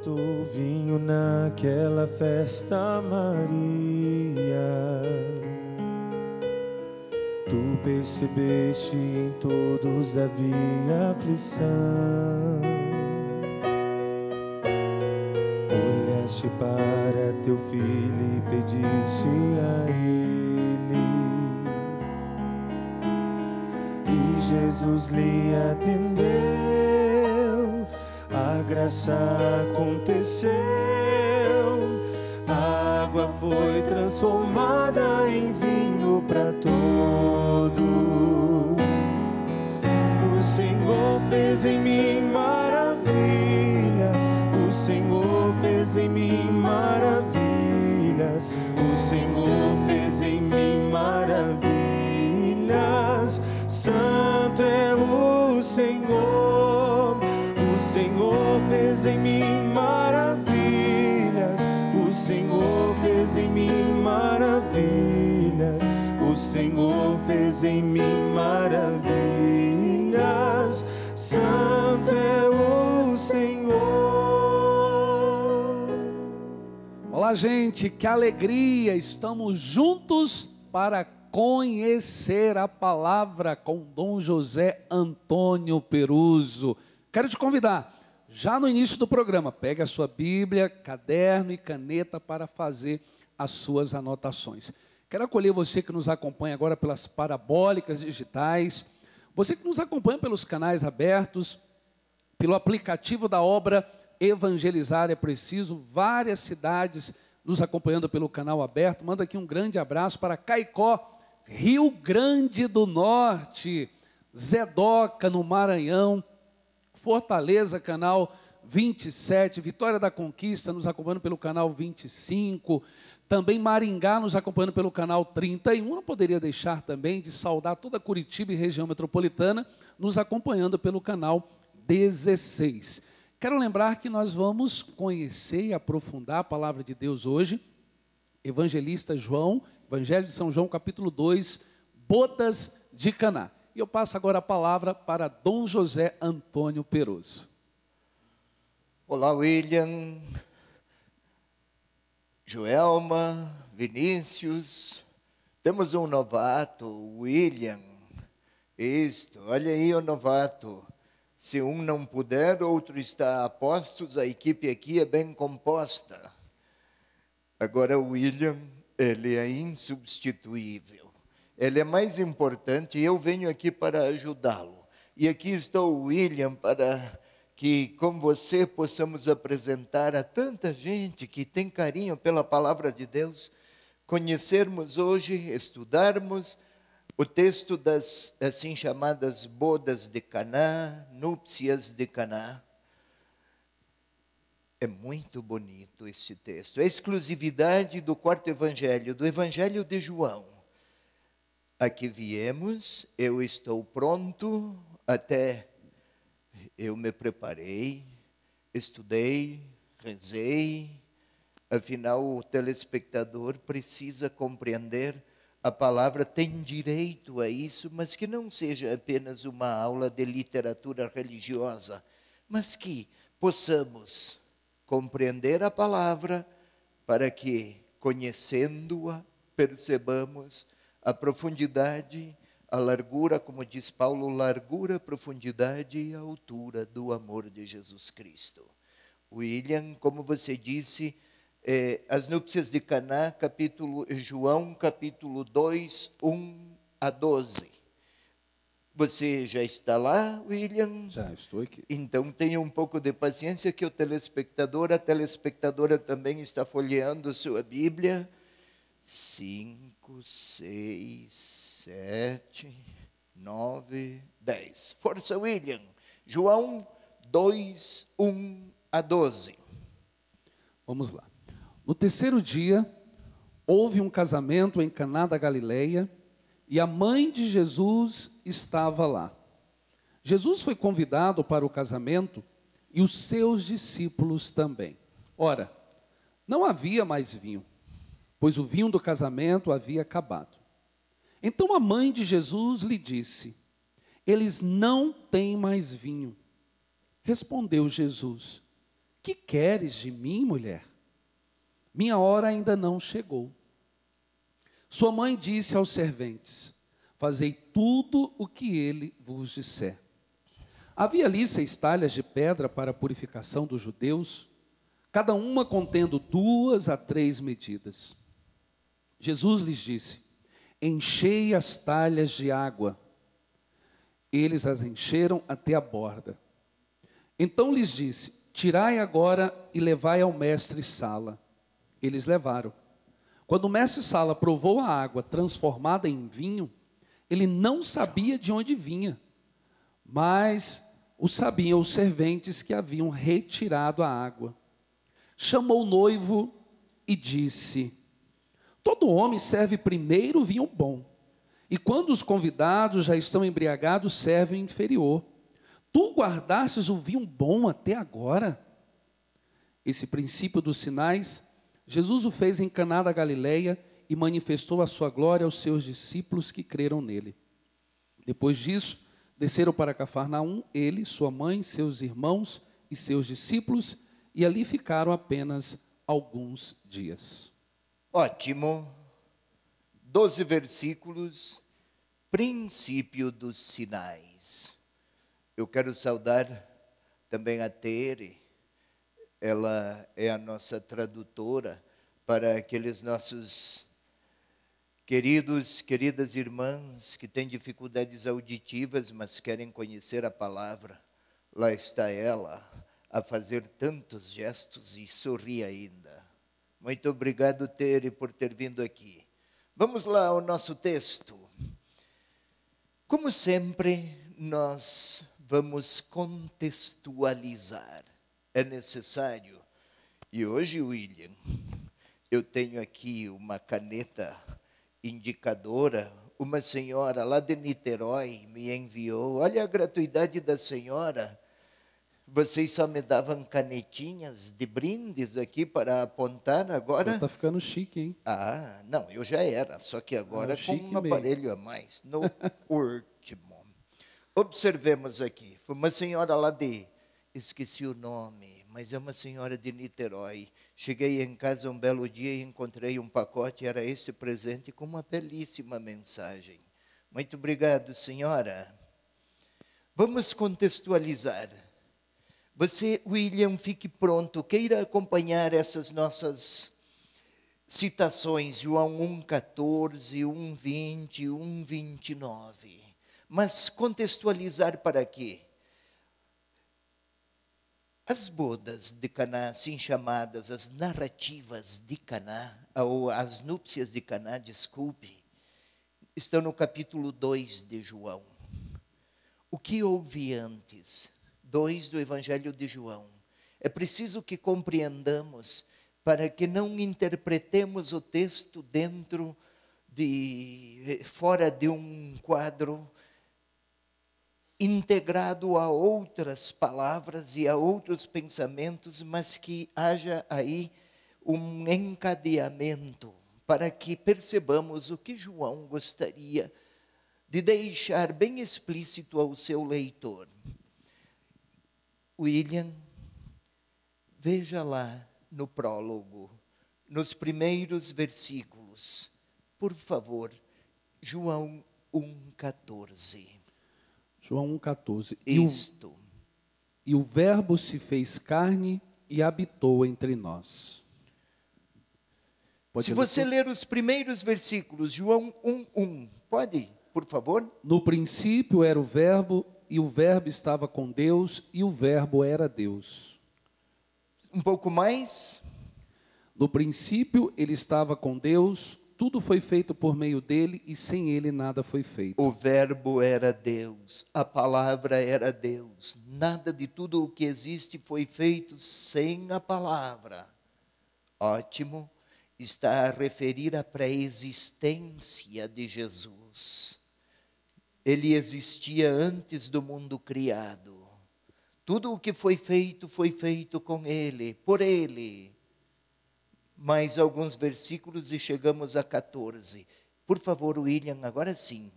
faltou vinho naquela festa, Maria. Tu percebeste em todos havia aflição. Olhaste para teu filho e pediste a ele, e Jesus lhe atendeu. A graça aconteceu, a água foi transformada em vinho para todos. O Senhor fez em mim maravilhas, o Senhor fez em mim maravilhas, o Senhor fez em mim maravilhas. Santo é o Senhor, o Senhor fez em mim maravilhas, o Senhor fez em mim maravilhas, o Senhor fez em mim maravilhas. Santo é o Senhor. Olá, gente, que alegria! Estamos juntos para conhecer a palavra com Dom José Antônio Peruso. Quero te convidar, já no início do programa, pegue a sua Bíblia, caderno e caneta para fazer as suas anotações. Quero acolher você que nos acompanha agora pelas parabólicas digitais, você que nos acompanha pelos canais abertos, pelo aplicativo da obra Evangelizar é Preciso, várias cidades nos acompanhando pelo canal aberto. Manda aqui um grande abraço para Caicó, Rio Grande do Norte, Zedoca, no Maranhão, Fortaleza, canal 27, Vitória da Conquista, nos acompanhando pelo canal 25, também Maringá, nos acompanhando pelo canal 31, não poderia deixar também de saudar toda Curitiba e região metropolitana, nos acompanhando pelo canal 16. Quero lembrar que nós vamos conhecer e aprofundar a palavra de Deus hoje, Evangelista João, Evangelho de São João, capítulo 2, Bodas de Caná. E eu passo agora a palavra para Dom José Antônio Peruso. Olá, William, Joelma, Vinícius. Temos um novato, William. Olha aí o novato. Se um não puder, outro está a postos, a equipe aqui é bem composta. Agora o William, ele é insubstituível. Ele é mais importante e eu venho aqui para ajudá-lo. E aqui está o William para que, com você, possamos apresentar a tanta gente que tem carinho pela palavra de Deus, conhecermos hoje, estudarmos o texto das assim chamadas bodas de Caná, núpcias de Caná. É muito bonito este texto. É a exclusividade do quarto evangelho, do Evangelho de João. Aqui viemos, eu estou pronto, até eu me preparei, estudei, rezei. Afinal, o telespectador precisa compreender a palavra, tem direito a isso, mas que não seja apenas uma aula de literatura religiosa, mas que possamos compreender a palavra para que, conhecendo-a, percebamos a profundidade, a largura, como diz Paulo, largura, profundidade e altura do amor de Jesus Cristo. William, como você disse, as núpcias de Caná, João, capítulo 2, 1 a 12. Você já está lá, William? Já estou aqui. Então tenha um pouco de paciência que a telespectadora também está folheando sua Bíblia. 5, 6, 7, 9, 10. Força, William. João 2, 1 a 12. Vamos lá. No terceiro dia, houve um casamento em Caná da Galileia e a mãe de Jesus estava lá. Jesus foi convidado para o casamento e os seus discípulos também. Ora, não havia mais vinho, pois o vinho do casamento havia acabado. Então a mãe de Jesus lhe disse: eles não têm mais vinho. Respondeu Jesus: que queres de mim, mulher? Minha hora ainda não chegou. Sua mãe disse aos serventes: fazei tudo o que ele vos disser. Havia ali 6 talhas de pedra para a purificação dos judeus, cada uma contendo 2 a 3 medidas. Jesus lhes disse: enchei as talhas de água. Eles as encheram até a borda. Então lhes disse: tirai agora e levai ao mestre Sala. Eles levaram. Quando o mestre Sala provou a água transformada em vinho, ele não sabia de onde vinha, mas o sabiam os serventes que haviam retirado a água. Chamou o noivo e disse: todo homem serve primeiro o vinho bom, e quando os convidados já estão embriagados, serve o inferior. Tu guardastes o vinho bom até agora? Esse princípio dos sinais, Jesus o fez em Caná da Galileia e manifestou a sua glória aos seus discípulos que creram nele. Depois disso, desceram para Cafarnaum, ele, sua mãe, seus irmãos e seus discípulos, e ali ficaram apenas alguns dias. Ótimo. 12 versículos, princípio dos sinais. Eu quero saudar também a Tere. Ela é a nossa tradutora para aqueles nossos queridas irmãs que têm dificuldades auditivas, mas querem conhecer a palavra. Lá está ela a fazer tantos gestos e sorri ainda. Muito obrigado, Tere, por ter vindo aqui. Vamos lá ao nosso texto. Como sempre, nós vamos contextualizar. É necessário. E hoje, William, eu tenho aqui uma caneta indicadora. Uma senhora lá de Niterói me enviou. Olha a gratuidade da senhora. Vocês só me davam canetinhas de brindes aqui para apontar agora? Está ficando chique, hein? Ah, não, eu já era, só que agora com um aparelho a mais, no último. Observemos aqui, foi uma senhora lá de, esqueci o nome, mas é uma senhora de Niterói. Cheguei em casa um belo dia e encontrei um pacote, era esse presente com uma belíssima mensagem. Muito obrigado, senhora. Vamos contextualizar. Você, William, fique pronto, queira acompanhar essas nossas citações, João 1,14, 1,20, 1,29. Mas contextualizar para quê? As bodas de Caná, assim chamadas, as narrativas de Caná, ou as núpcias de Caná, desculpe, estão no capítulo 2 de João. O que houve antes? 2 do Evangelho de João. É preciso que compreendamos para que não interpretemos o texto fora de um quadro integrado a outras palavras e a outros pensamentos, mas que haja aí um encadeamento para que percebamos o que João gostaria de deixar bem explícito ao seu leitor. William, veja lá no prólogo, nos primeiros versículos, por favor, João 1,14. João 1,14. Isto. E o Verbo se fez carne e habitou entre nós. Se você ler os primeiros versículos, João 1,1, pode, por favor? No princípio era o Verbo, e o Verbo estava com Deus, e o Verbo era Deus. Um pouco mais. No princípio ele estava com Deus, tudo foi feito por meio dele, e sem ele nada foi feito. O Verbo era Deus, a palavra era Deus. Nada de tudo o que existe foi feito sem a palavra. Ótimo, está a referir à pré-existência de Jesus. Ele existia antes do mundo criado. Tudo o que foi feito com ele, por ele. Mais alguns versículos e chegamos a 14. Por favor, William, agora sim.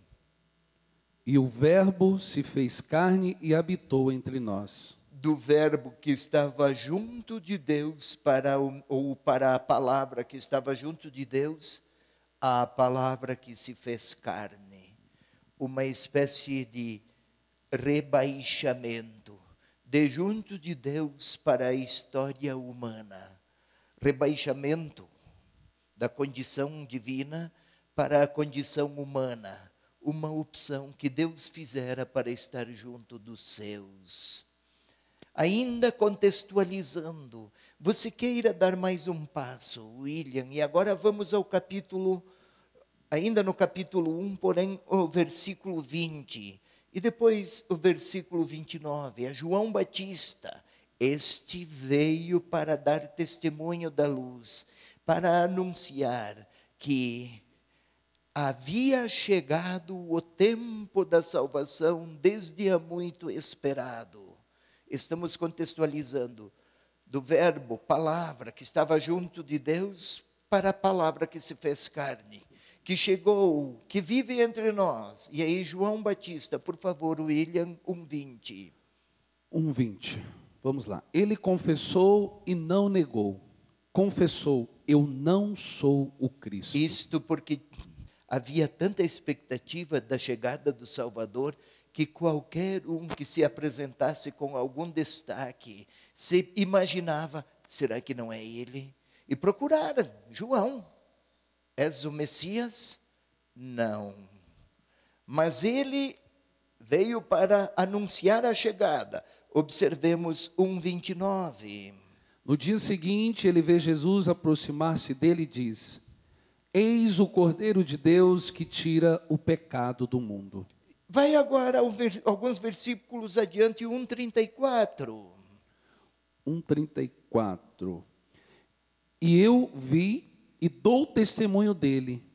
E o Verbo se fez carne e habitou entre nós. do verbo que estava junto de Deus ou para a palavra que estava junto de Deus, à palavra que se fez carne. Uma espécie de rebaixamento de junto de Deus para a história humana. Rebaixamento da condição divina para a condição humana. Uma opção que Deus fizera para estar junto dos seus. Ainda contextualizando, você queira dar mais um passo, William, e agora vamos ao capítulo, ainda no capítulo 1, porém o versículo 20, e depois o versículo 29, é João Batista. Este veio para dar testemunho da luz, para anunciar que havia chegado o tempo da salvação desde há muito esperado. Estamos contextualizando do verbo, palavra, que estava junto de Deus, para a palavra que se fez carne, que chegou, que vive entre nós. E aí João Batista, por favor, William, 1:20. 1:20, vamos lá. Ele confessou e não negou. Confessou, eu não sou o Cristo. Isto porque havia tanta expectativa da chegada do Salvador, que qualquer um que se apresentasse com algum destaque, se imaginava, será que não é ele? E procuraram, João, és o Messias? Não. Mas ele veio para anunciar a chegada. Observemos 1:29. No dia seguinte, ele vê Jesus aproximar-se dele e diz: eis o Cordeiro de Deus que tira o pecado do mundo. Vai agora alguns versículos adiante, 1:34. 1:34. E eu vi e dou testemunho dele.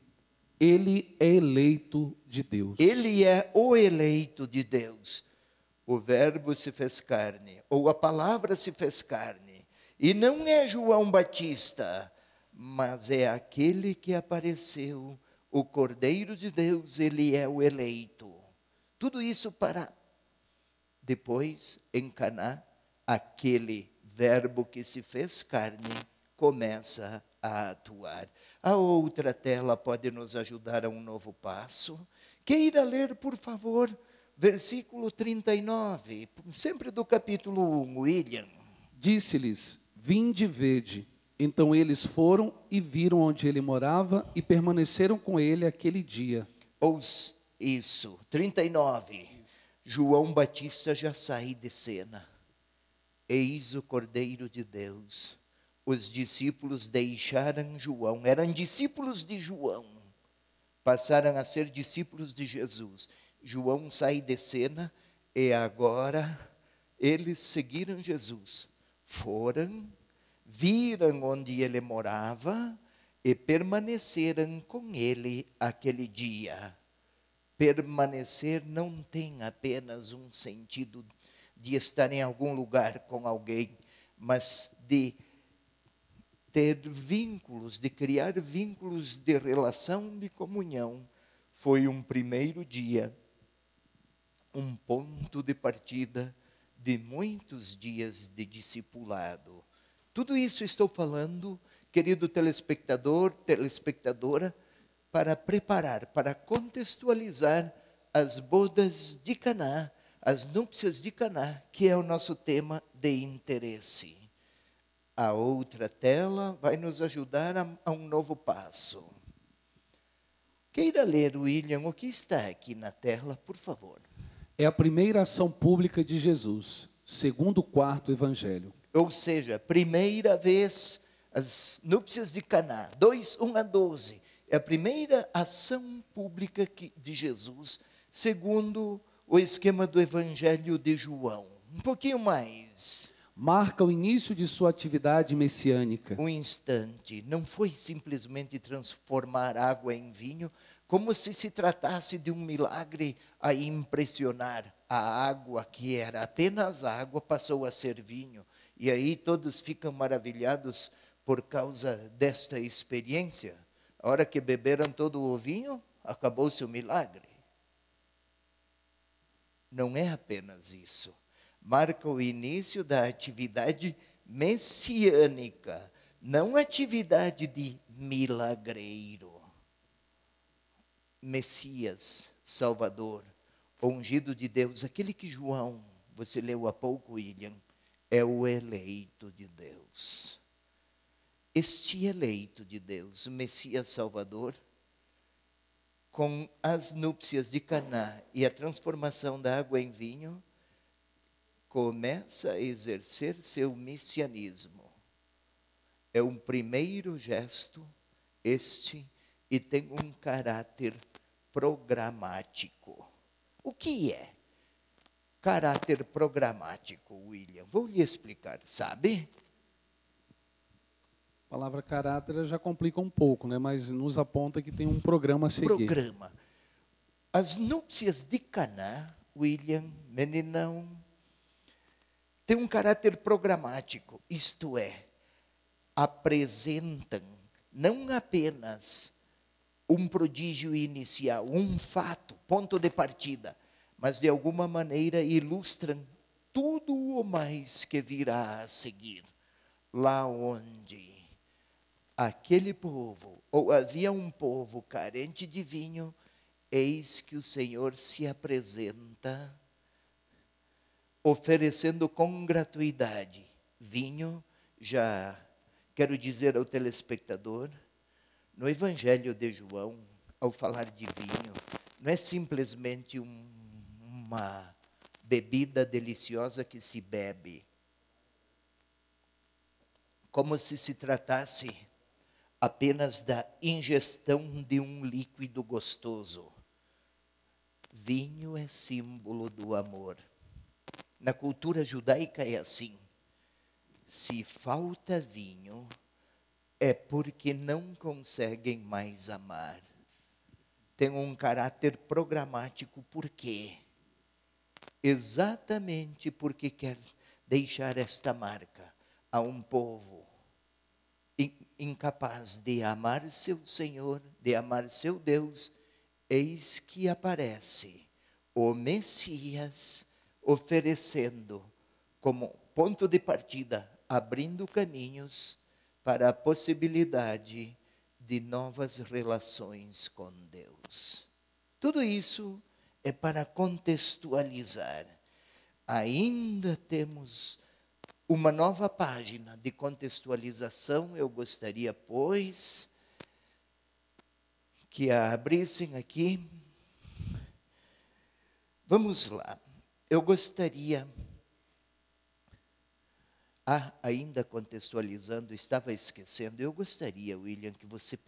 Ele é eleito de Deus. Ele é o eleito de Deus. O verbo se fez carne, ou a palavra se fez carne. E não é João Batista, mas é aquele que apareceu, o Cordeiro de Deus, ele é o eleito. Tudo isso para depois, em Caná, aquele verbo que se fez carne começa a atuar. A outra tela pode nos ajudar a um novo passo. Queira ler, por favor, versículo 39, sempre do capítulo 1, William. Disse-lhes: vinde e vede. Então eles foram e viram onde ele morava e permaneceram com ele aquele dia. Isso, 39. João Batista já sai de cena. Eis o Cordeiro de Deus. Os discípulos deixaram João, eram discípulos de João, passaram a ser discípulos de Jesus. João sai de cena e agora eles seguiram Jesus. Foram, viram onde ele morava e permaneceram com ele aquele dia. Permanecer não tem apenas um sentido de estar em algum lugar com alguém, mas de ter vínculos, de criar vínculos de relação, de comunhão. Foi um primeiro dia, um ponto de partida de muitos dias de discipulado. Tudo isso estou falando, querido telespectador, telespectadora, para preparar, para contextualizar as bodas de Caná, as núpcias de Caná, que é o nosso tema de interesse. A outra tela vai nos ajudar a um novo passo. Queira ler, William, o que está aqui na tela, por favor. É a primeira ação pública de Jesus, segundo o quarto evangelho. Ou seja, primeira vez, as núpcias de Caná, 2:1-12. É a primeira ação pública de Jesus, segundo o esquema do Evangelho de João. Um pouquinho mais. Marca o início de sua atividade messiânica. Um instante, não foi simplesmente transformar água em vinho, como se tratasse de um milagre a impressionar. A água, que era apenas água, passou a ser vinho. E aí todos ficam maravilhados por causa desta experiência. A hora que beberam todo o vinho, acabou-se o milagre. Não é apenas isso. marca o início da atividade messiânica, não atividade de milagreiro. Messias, Salvador, ungido de Deus, aquele que João, você leu há pouco, William, é o eleito de Deus. Este eleito de Deus, o Messias Salvador, com as núpcias de Caná e a transformação da água em vinho, começa a exercer seu messianismo. É um primeiro gesto, e tem um caráter programático. O que é caráter programático, William? Vou lhe explicar, sabe? A palavra caráter já complica um pouco, né? Mas nos aponta que tem um programa a seguir. Programa. As núpcias de Caná, William, meninão, tem um caráter programático, isto é, apresentam não apenas um prodígio inicial, um fato, ponto de partida, mas de alguma maneira ilustram tudo o mais que virá a seguir. Lá onde aquele povo, ou havia um povo carente de vinho, eis que o Senhor se apresenta, oferecendo com gratuidade vinho. Já quero dizer ao telespectador, no Evangelho de João, ao falar de vinho, não é simplesmente uma bebida deliciosa que se bebe, como se tratasse apenas da ingestão de um líquido gostoso. Vinho é símbolo do amor. Na cultura judaica é assim. Se falta vinho, é porque não conseguem mais amar. Tem um caráter programático, por quê? Exatamente porque quer deixar esta marca a um povo incapaz de amar seu Senhor, de amar seu Deus. Eis que aparece o Messias oferecendo como ponto de partida, abrindo caminhos para a possibilidade de novas relações com Deus. Tudo isso é para contextualizar. Ainda temos uma nova página de contextualização. Eu gostaria, pois, que a abrissem aqui. Vamos lá. Eu gostaria, ainda contextualizando, estava esquecendo, eu gostaria, William, que você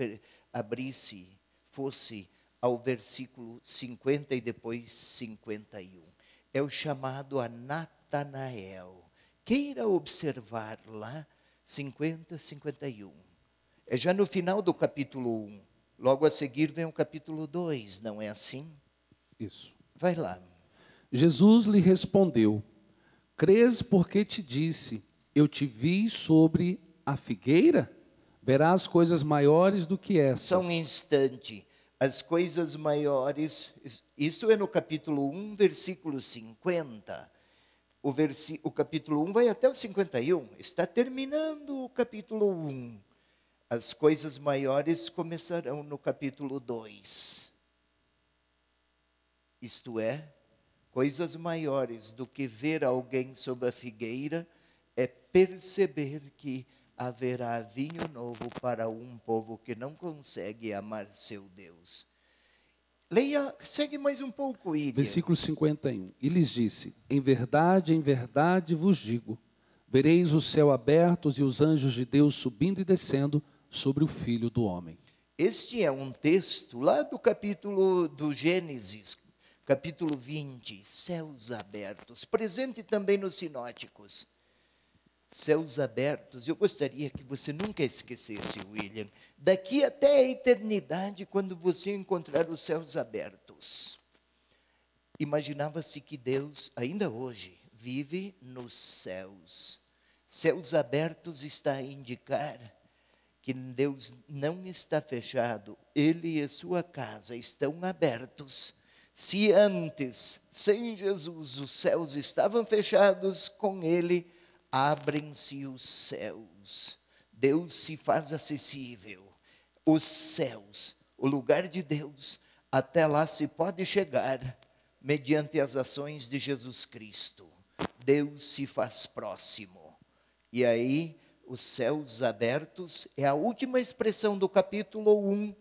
fosse ao versículo 50 e depois 51. É o chamado a Natanael. Queira observar lá, 50, 51. É já no final do capítulo 1. Logo a seguir vem o capítulo 2, não é assim? Isso. Vai lá. Jesus lhe respondeu: crês porque te disse, eu te vi sobre a figueira? Verás coisas maiores do que essas. Só um instante. As coisas maiores, isso é no capítulo 1, versículo 50. O capítulo 1 vai até o 51. Está terminando o capítulo 1. As coisas maiores começarão no capítulo 2. Isto é, coisas maiores do que ver alguém sob a figueira é perceber que haverá vinho novo para um povo que não consegue amar seu Deus. Leia, segue mais um pouco, Ilha. Versículo 51. E lhes disse: em verdade vos digo, vereis o céu aberto e os anjos de Deus subindo e descendo sobre o Filho do Homem. Este é um texto lá do capítulo do Gênesis, capítulo 20, céus abertos, presente também nos sinóticos. Céus abertos, eu gostaria que você nunca esquecesse, William, daqui até a eternidade, quando você encontrar os céus abertos. Imaginava-se que Deus, ainda hoje, vive nos céus. Céus abertos está a indicar que Deus não está fechado, Ele e sua casa estão abertos, Se antes, sem Jesus, os céus estavam fechados, com ele abrem-se os céus. Deus se faz acessível. Os céus, o lugar de Deus, até lá se pode chegar mediante as ações de Jesus Cristo. Deus se faz próximo. E aí, os céus abertos é a última expressão do capítulo 1.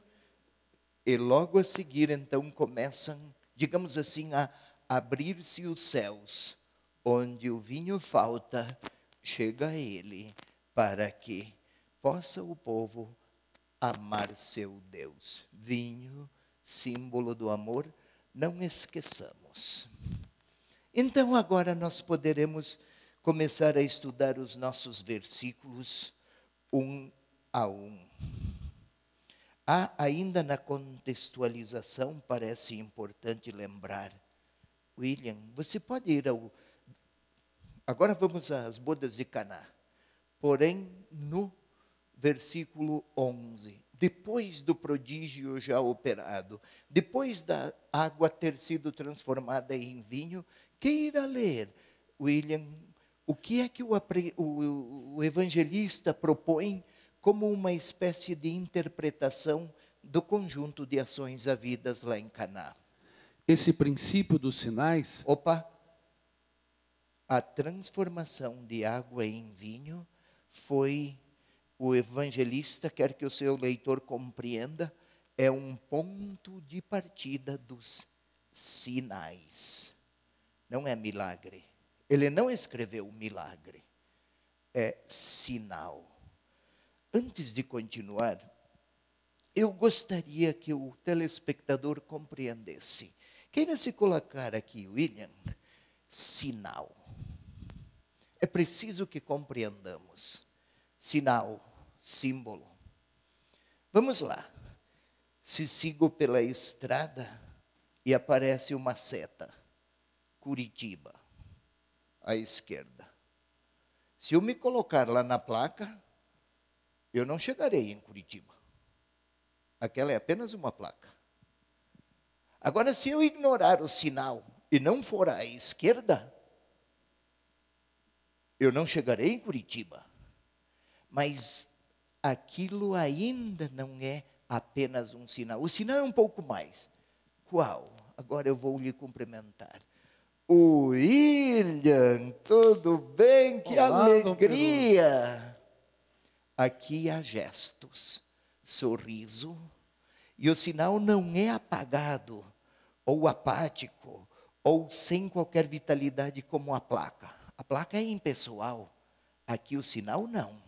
E logo a seguir, então, começam, digamos assim, a abrir-se os céus. Onde o vinho falta, chega a ele, para que possa o povo amar seu Deus. Vinho, símbolo do amor, não esqueçamos. Então agora nós poderemos começar a estudar os nossos versículos um a um. Há ainda na contextualização, parece importante lembrar, William, você pode ir ao... Agora vamos às bodas de Caná. Porém, no versículo 11, depois do prodígio já operado, depois da água ter sido transformada em vinho, queira ler, William, o que é que o evangelista propõe como uma espécie de interpretação do conjunto de ações havidas lá em Caná. Esse princípio dos sinais... A transformação de água em vinho foi, o evangelista quer que o seu leitor compreenda, é um ponto de partida dos sinais. Não é milagre. Ele não escreveu milagre. É sinal. Antes de continuar, eu gostaria que o telespectador compreendesse. Queira se colocar aqui, William, sinal. É preciso que compreendamos. Sinal, símbolo. Vamos lá. Se sigo pela estrada e aparece uma seta, Curitiba, à esquerda. Se eu me colocar lá na placa, eu não chegarei em Curitiba. Aquela é apenas uma placa. Agora, se eu ignorar o sinal e não for à esquerda, eu não chegarei em Curitiba. Mas aquilo ainda não é apenas um sinal. O sinal é um pouco mais. Qual? Agora eu vou lhe cumprimentar. William, tudo bem? Que Olá, alegria! Aqui há gestos, sorriso, e o sinal não é apagado, ou apático, ou sem qualquer vitalidade como a placa. A placa é impessoal, aqui o sinal não.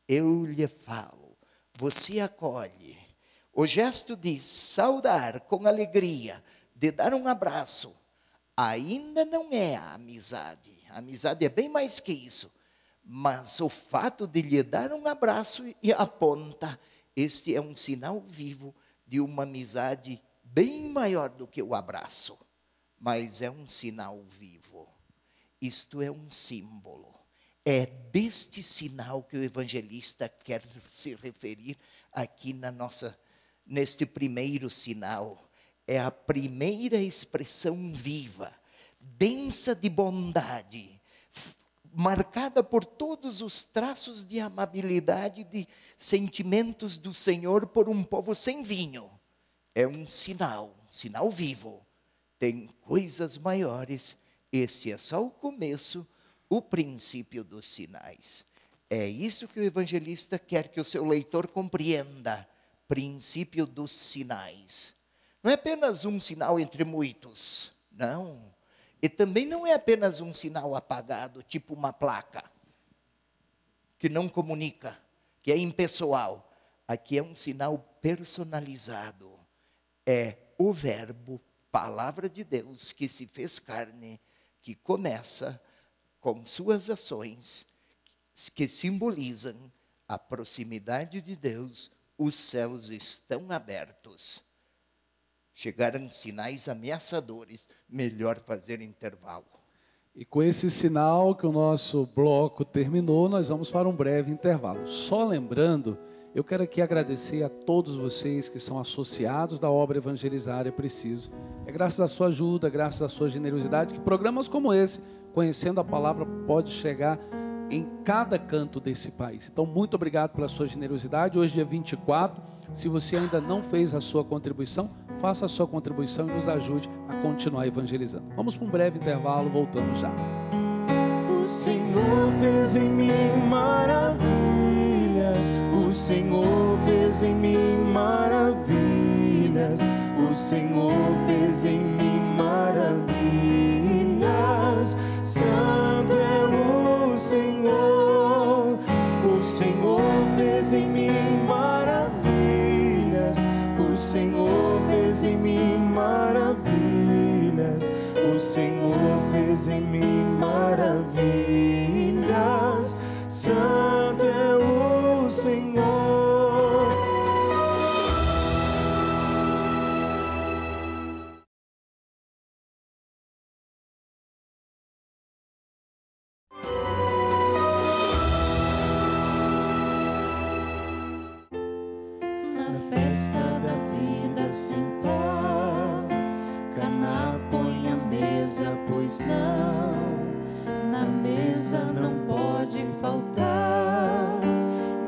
Eu lhe falo, você acolhe. O gesto de saudar com alegria, de dar um abraço, ainda não é a amizade. A amizade é bem mais que isso. Mas o fato de lhe dar um abraço e aponta, este é um sinal vivo de uma amizade bem maior do que o abraço. Mas é um sinal vivo. Isto é um símbolo. É deste sinal que o evangelista quer se referir aqui neste primeiro sinal. É a primeira expressão viva, densa de bondade, marcada por todos os traços de amabilidade, de sentimentos do Senhor por um povo sem vinho. É um sinal vivo. Tem coisas maiores. Este é só o começo, o princípio dos sinais. É isso que o evangelista quer que o seu leitor compreenda. Princípio dos sinais. Não é apenas um sinal entre muitos. Não. E também não é apenas um sinal apagado, tipo uma placa, que não comunica, que é impessoal. Aqui é um sinal personalizado. É o verbo, palavra de Deus, que se fez carne, que começa com suas ações, que simbolizam a proximidade de Deus. Os céus estão abertos. Chegaram sinais ameaçadores, melhor fazer intervalo. E com esse sinal que o nosso bloco terminou, nós vamos para um breve intervalo. Só lembrando, eu quero aqui agradecer a todos vocês que são associados da obra Evangelizar é Preciso, É graças à sua ajuda, graças à sua generosidade, que programas como esse, Conhecendo a Palavra, pode chegar em cada canto desse país. Então, muito obrigado pela sua generosidade. Hoje, dia 24, se você ainda não fez a sua contribuição, faça a sua contribuição e nos ajude a continuar evangelizando. Vamos para um breve intervalo, voltamos já. O Senhor fez em mim maravilhas, o Senhor fez em mim maravilhas, o Senhor fez em mim maravilhas. Santo é o Senhor fez em mim maravilhas, o Senhor fez em mim maravilhas, o Senhor fez em mim maravilhas. Santo é o Senhor. Na festa da vida sem par, Caná põe a mesa, pois não, na mesa não pode faltar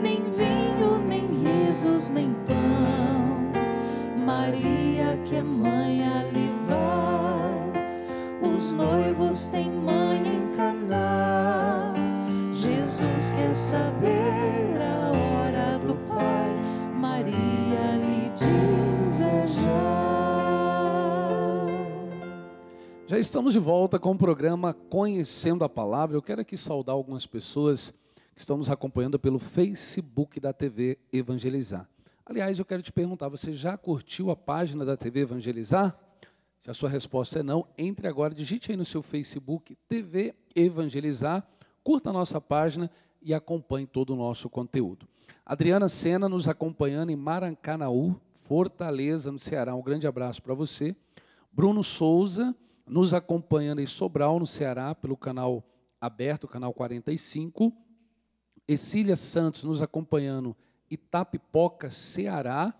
nem vinho, nem risos, nem pão. Maria, que é mãe, ali vai. Os noivos têm mãe em Caná. Jesus quer saber a hora do Pai. Maria lhe desejar. Já estamos de volta com o programa Conhecendo a Palavra. Eu quero aqui saudar algumas pessoas que estão nos acompanhando pelo Facebook da TV Evangelizar. Aliás, eu quero te perguntar, você já curtiu a página da TV Evangelizar? Se a sua resposta é não, entre agora, digite aí no seu Facebook TV Evangelizar, curta a nossa página e acompanhe todo o nosso conteúdo. Adriana Sena nos acompanhando em Maracanaú, Fortaleza, no Ceará. Um grande abraço para você. Bruno Souza nos acompanhando em Sobral, no Ceará, pelo canal aberto, canal 45. Escília Santos nos acompanhando em Itapipoca, Ceará.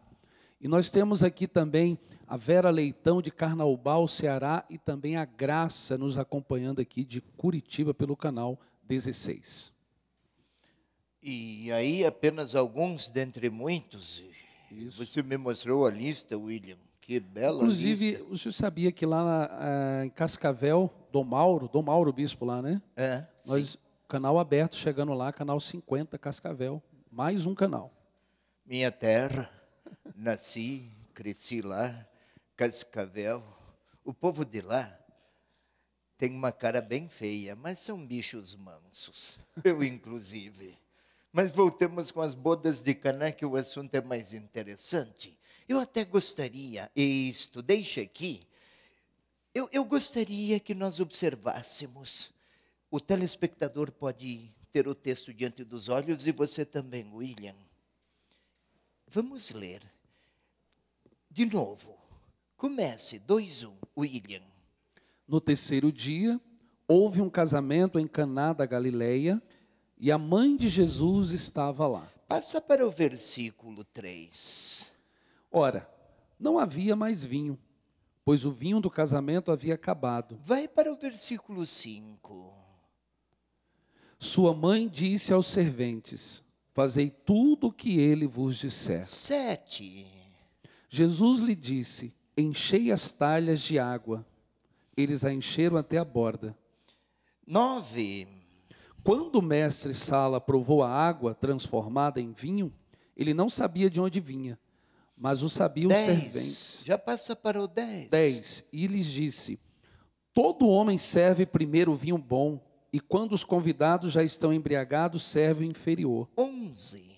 E nós temos aqui também a Vera Leitão de Carnaubal, Ceará, e também a Graça nos acompanhando aqui de Curitiba pelo canal 16. E aí, apenas alguns dentre muitos. Isso. Você me mostrou a lista, William. Que bela Inclusive, lista. o senhor sabia que lá em Cascavel, Dom Mauro Bispo lá, né? É, Nós, sim. canal aberto, chegando lá, canal 50, Cascavel. Mais um canal. Minha terra, nasci, cresci lá, Cascavel. O povo de lá tem uma cara bem feia, mas são bichos mansos. Eu, inclusive. Mas voltemos com as bodas de Caná, que o assunto é mais interessante. Eu até gostaria, deixa aqui, eu gostaria que nós observássemos. O telespectador pode ter o texto diante dos olhos e você também, William. Vamos ler. De novo. Comece, 2-1, William. No terceiro dia, houve um casamento em Caná da Galileia, e a mãe de Jesus estava lá. Passa para o versículo 3. Ora, não havia mais vinho, pois o vinho do casamento havia acabado. Vai para o versículo 5. Sua mãe disse aos serventes: fazei tudo o que ele vos disser. 7. Jesus lhe disse: enchei as talhas de água. Eles a encheram até a borda. 9. Quando o mestre Sala provou a água transformada em vinho, ele não sabia de onde vinha, mas o sabiam os 10. serventes. Já passa para o 10. 10. E lhes disse: todo homem serve primeiro o vinho bom, e quando os convidados já estão embriagados, serve o inferior. 11.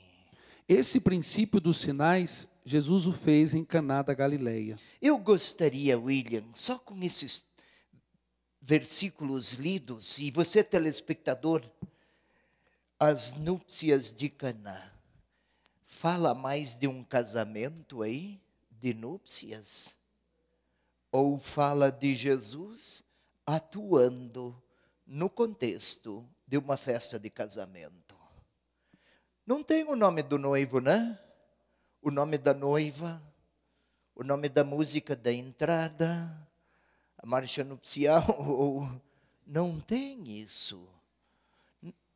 Esse princípio dos sinais, Jesus o fez em Caná da Galileia. Eu gostaria, William, só com esses versículos lidos, e você, telespectador, as núpcias de Caná. Fala mais de um casamento aí, de núpcias? Ou fala de Jesus atuando no contexto de uma festa de casamento? Não tem o nome do noivo, né? O nome da noiva, o nome da música da entrada, a marcha nupcial, ou não tem isso.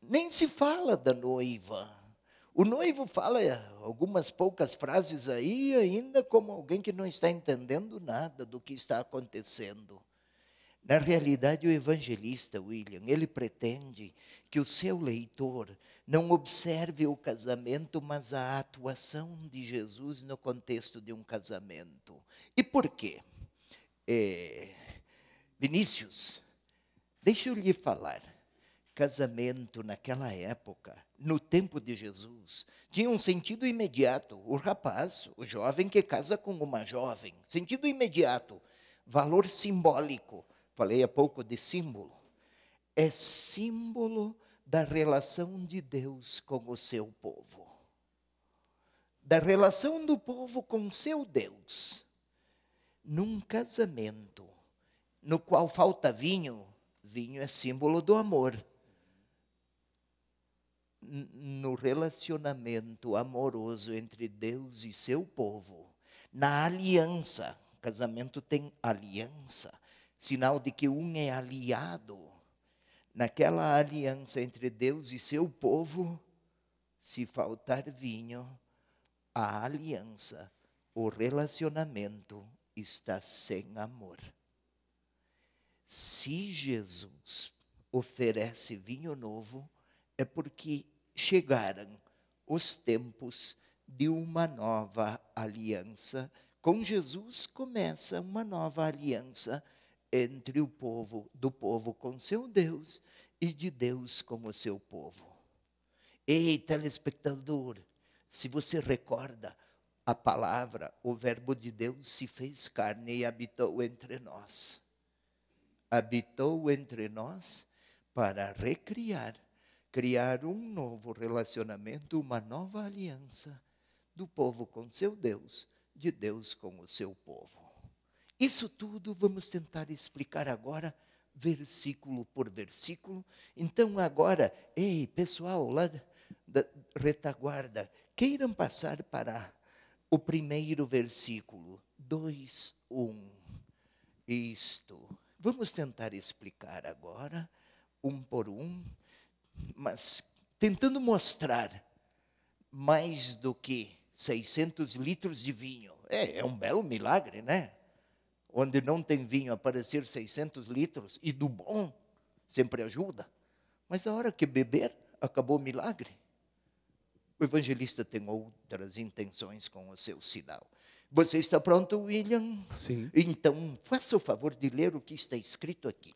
Nem se fala da noiva. O noivo fala algumas poucas frases aí, ainda como alguém que não está entendendo nada do que está acontecendo. Na realidade, o evangelista William, ele pretende que o seu leitor não observe o casamento, mas a atuação de Jesus no contexto de um casamento. E por quê? Vinícius, deixa eu lhe falar. Casamento naquela época, no tempo de Jesus, tinha um sentido imediato. O rapaz, o jovem que casa com uma jovem, sentido imediato, valor simbólico. Falei há pouco de símbolo. É símbolo da relação de Deus com o seu povo. Da relação do povo com seu Deus. Num casamento no qual falta vinho, vinho é símbolo do amor. No relacionamento amoroso entre Deus e seu povo, na aliança, casamento tem aliança, sinal de que um é aliado. Naquela aliança entre Deus e seu povo, se faltar vinho, a aliança, o relacionamento está sem amor. Se Jesus oferece vinho novo, é porque chegaram os tempos de uma nova aliança. Com Jesus começa uma nova aliança entre o povo, do povo com seu Deus e de Deus com o seu povo. Ei, telespectador, se você recorda, a palavra, o verbo de Deus se fez carne e habitou entre nós. Habitou entre nós para criar um novo relacionamento, uma nova aliança do povo com seu Deus, de Deus com o seu povo. Isso tudo vamos tentar explicar agora, versículo por versículo. Então agora, ei, pessoal lá da retaguarda, queiram passar para o primeiro versículo, 2:1. Isto. Vamos tentar explicar agora, um por um, mas tentando mostrar mais do que 600 litros de vinho. É um belo milagre, né? Onde não tem vinho, aparecer 600 litros, e do bom, sempre ajuda. Mas a hora que beber, acabou o milagre. O evangelista tem outras intenções com o seu sinal. Você está pronto, William? Sim. Então, faça o favor de ler o que está escrito aqui.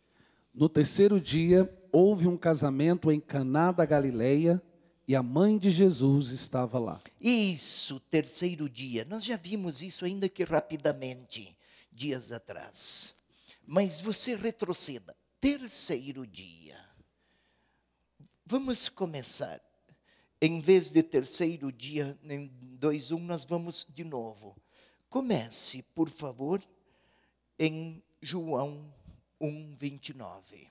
No terceiro dia, houve um casamento em Caná da Galileia e a mãe de Jesus estava lá. Isso, terceiro dia. Nós já vimos isso ainda que rapidamente, dias atrás. Mas você retroceda. Terceiro dia. Vamos começar. Em vez de terceiro dia, em 2:1, nós vamos de novo. Comece, por favor, em João 1:29.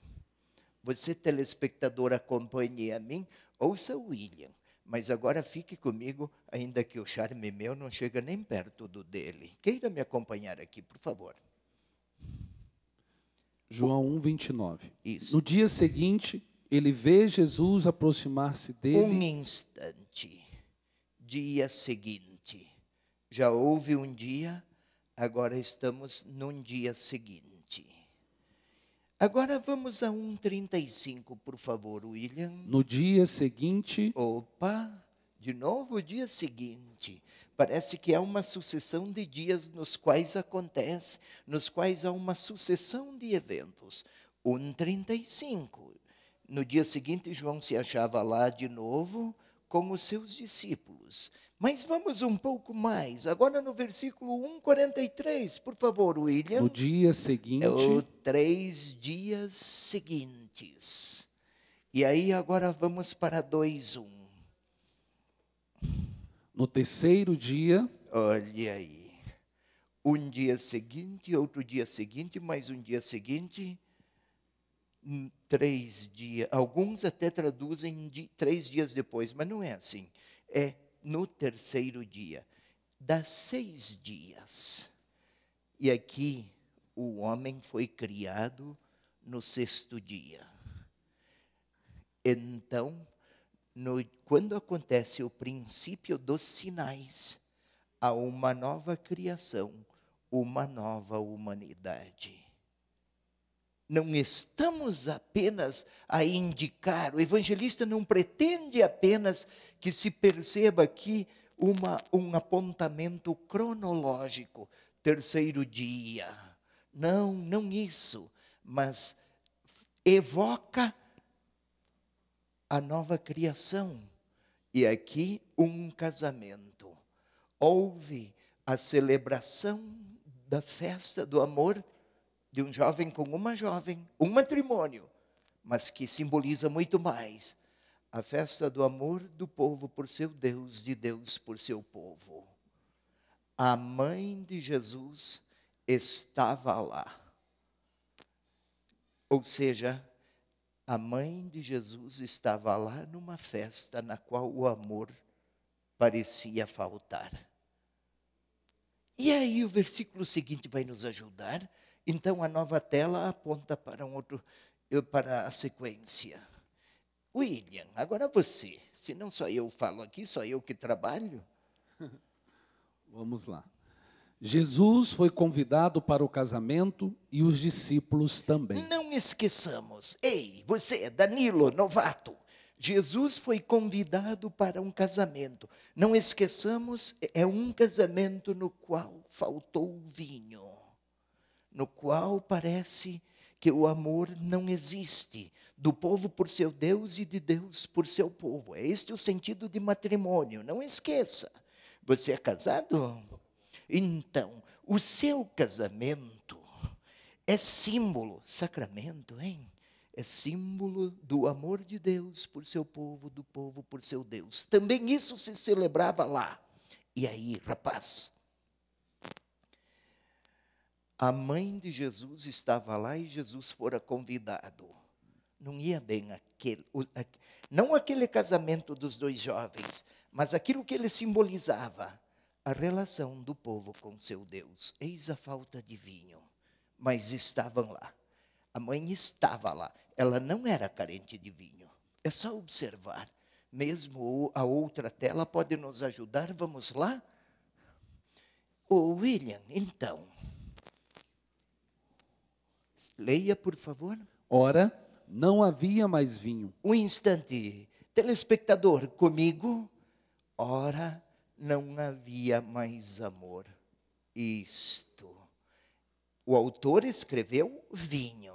Você, telespectador, acompanhe a mim, ouça o William, mas agora fique comigo, ainda que o charme meu não chega nem perto do dele. Queira me acompanhar aqui, por favor. João 1:29. Isso. No dia seguinte, ele vê Jesus aproximar-se dele. Um instante. Dia seguinte. Já houve um dia, agora estamos num dia seguinte. Agora vamos a 1:35, por favor, William. No dia seguinte. Opa, de novo o dia seguinte. Parece que há uma sucessão de dias nos quais acontece, nos quais há uma sucessão de eventos. 1:35. No dia seguinte, João se achava lá de novo com os seus discípulos. Mas vamos um pouco mais. Agora no versículo 1:43, por favor, William. No dia seguinte. 3 dias seguintes. E aí agora vamos para 2:1. No terceiro dia. Olha aí. Um dia seguinte, outro dia seguinte, mais um dia seguinte. 3 dias. Alguns até traduzem 3 dias depois, mas não é assim. É no terceiro dia. Dá 6 dias. E aqui o homem foi criado no sexto dia. Então, quando acontece o princípio dos sinais, há uma nova criação, uma nova humanidade. Não estamos apenas a indicar, o evangelista não pretende apenas que se perceba aqui um apontamento cronológico, terceiro dia. Não isso, mas evoca a nova criação. E aqui um casamento. Houve a celebração da festa do amor de um jovem com uma jovem, um matrimônio, mas que simboliza muito mais. A festa do amor do povo por seu Deus, de Deus por seu povo. A mãe de Jesus estava lá. Ou seja, a mãe de Jesus estava lá numa festa na qual o amor parecia faltar. E aí o versículo seguinte vai nos ajudar. Então a nova tela aponta para a sequência. William, agora você. Se não só eu falo aqui, só eu que trabalho. Vamos lá. Jesus foi convidado para o casamento e os discípulos também. Não esqueçamos. Ei, você, Danilo, novato. Jesus foi convidado para um casamento. Não esqueçamos, é um casamento no qual faltou vinho. No qual parece que o amor não existe. Do povo por seu Deus e de Deus por seu povo. É este o sentido de matrimônio. Não esqueça. Você é casado? Então, o seu casamento é símbolo, sacramento, hein? É símbolo do amor de Deus por seu povo, do povo por seu Deus. Também isso se celebrava lá. E aí, rapaz, a mãe de Jesus estava lá e Jesus fora convidado. Não ia bem não aquele casamento dos dois jovens, mas aquilo que ele simbolizava, a relação do povo com seu Deus. Eis a falta de vinho, mas estavam lá. A mãe estava lá, ela não era carente de vinho. É só observar, mesmo a outra tela pode nos ajudar, vamos lá? Ô William, então, leia por favor. Ora, não havia mais vinho. Um instante, telespectador, comigo. Ora, não havia mais amor. Isto. O autor escreveu vinho,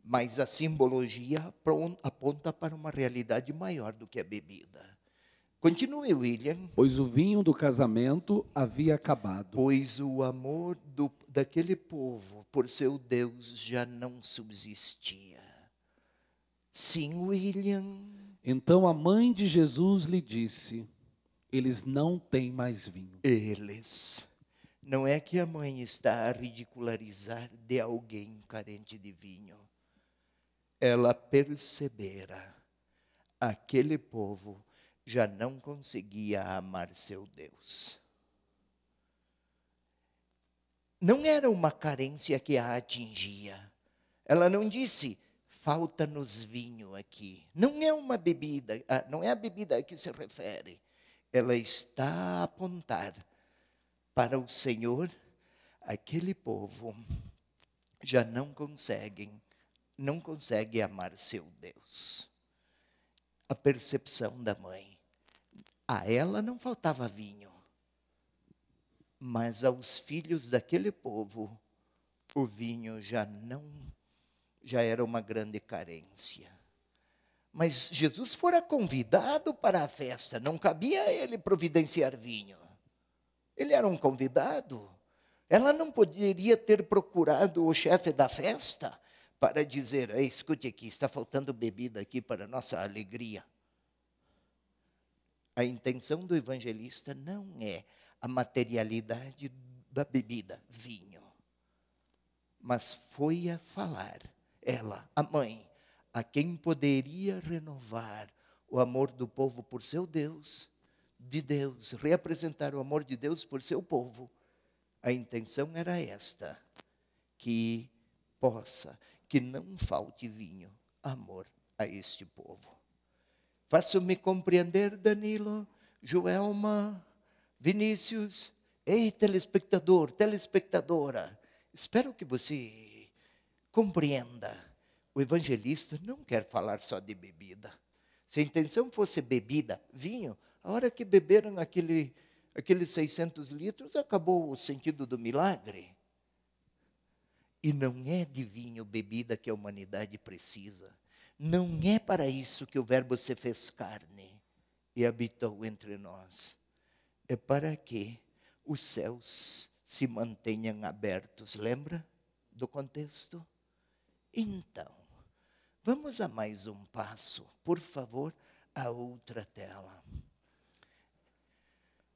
mas a simbologia aponta para uma realidade maior do que a bebida. Continue, William. Pois o vinho do casamento havia acabado. Pois o amor daquele povo por seu Deus já não subsistia. Sim, William. Então a mãe de Jesus lhe disse: eles não têm mais vinho. Eles. Não é que a mãe está a ridicularizar de alguém carente de vinho. Ela percebera, aquele povo já não conseguia amar seu Deus. Não era uma carência que a atingia. Ela não disse, falta-nos vinho aqui. Não é uma bebida, não é a bebida a que se refere. Ela está a apontar para o Senhor, aquele povo já não consegue amar seu Deus. A percepção da mãe. A ela não faltava vinho, mas aos filhos daquele povo, o vinho já era uma grande carência. Mas Jesus fora convidado para a festa, não cabia a ele providenciar vinho. Ele era um convidado. Ela não poderia ter procurado o chefe da festa para dizer, escute aqui, está faltando bebida aqui para a nossa alegria. A intenção do evangelista não é a materialidade da bebida, vinho. Mas foi a falar, ela, a mãe, a quem poderia renovar o amor do povo por seu Deus, de Deus, reapresentar o amor de Deus por seu povo. A intenção era esta, que não falte vinho, amor a este povo. Faço-me compreender, Danilo, Joelma, Vinícius, ei, telespectador, telespectadora, espero que você compreenda. O evangelista não quer falar só de bebida. Se a intenção fosse bebida, vinho, a hora que beberam aqueles 600 litros, acabou o sentido do milagre. E não é de vinho, bebida que a humanidade precisa. Não é para isso que o Verbo se fez carne e habitou entre nós. É para que os céus se mantenham abertos. Lembra do contexto? Então, vamos a mais um passo. Por favor, a outra tela.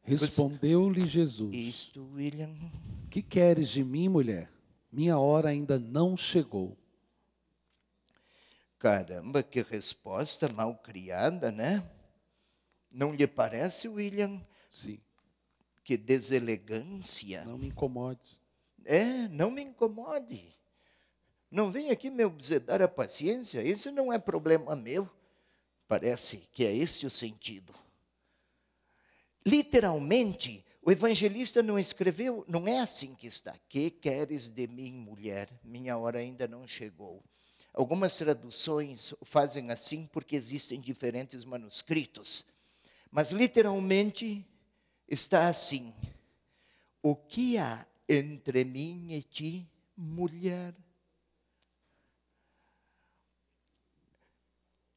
Respondeu-lhe Jesus: Isto, William. Que queres de mim, mulher? Minha hora ainda não chegou. Caramba, que resposta mal criada, né? Não lhe parece, William? Sim. Que deselegância. Não me incomode. Não me incomode. Não venha aqui me obsedar a paciência, esse não é problema meu. Parece que é esse o sentido. Literalmente, o evangelista não escreveu, não é assim que está. Que queres de mim, mulher? Minha hora ainda não chegou. Algumas traduções fazem assim porque existem diferentes manuscritos. Mas literalmente está assim: o que há entre mim e ti, mulher?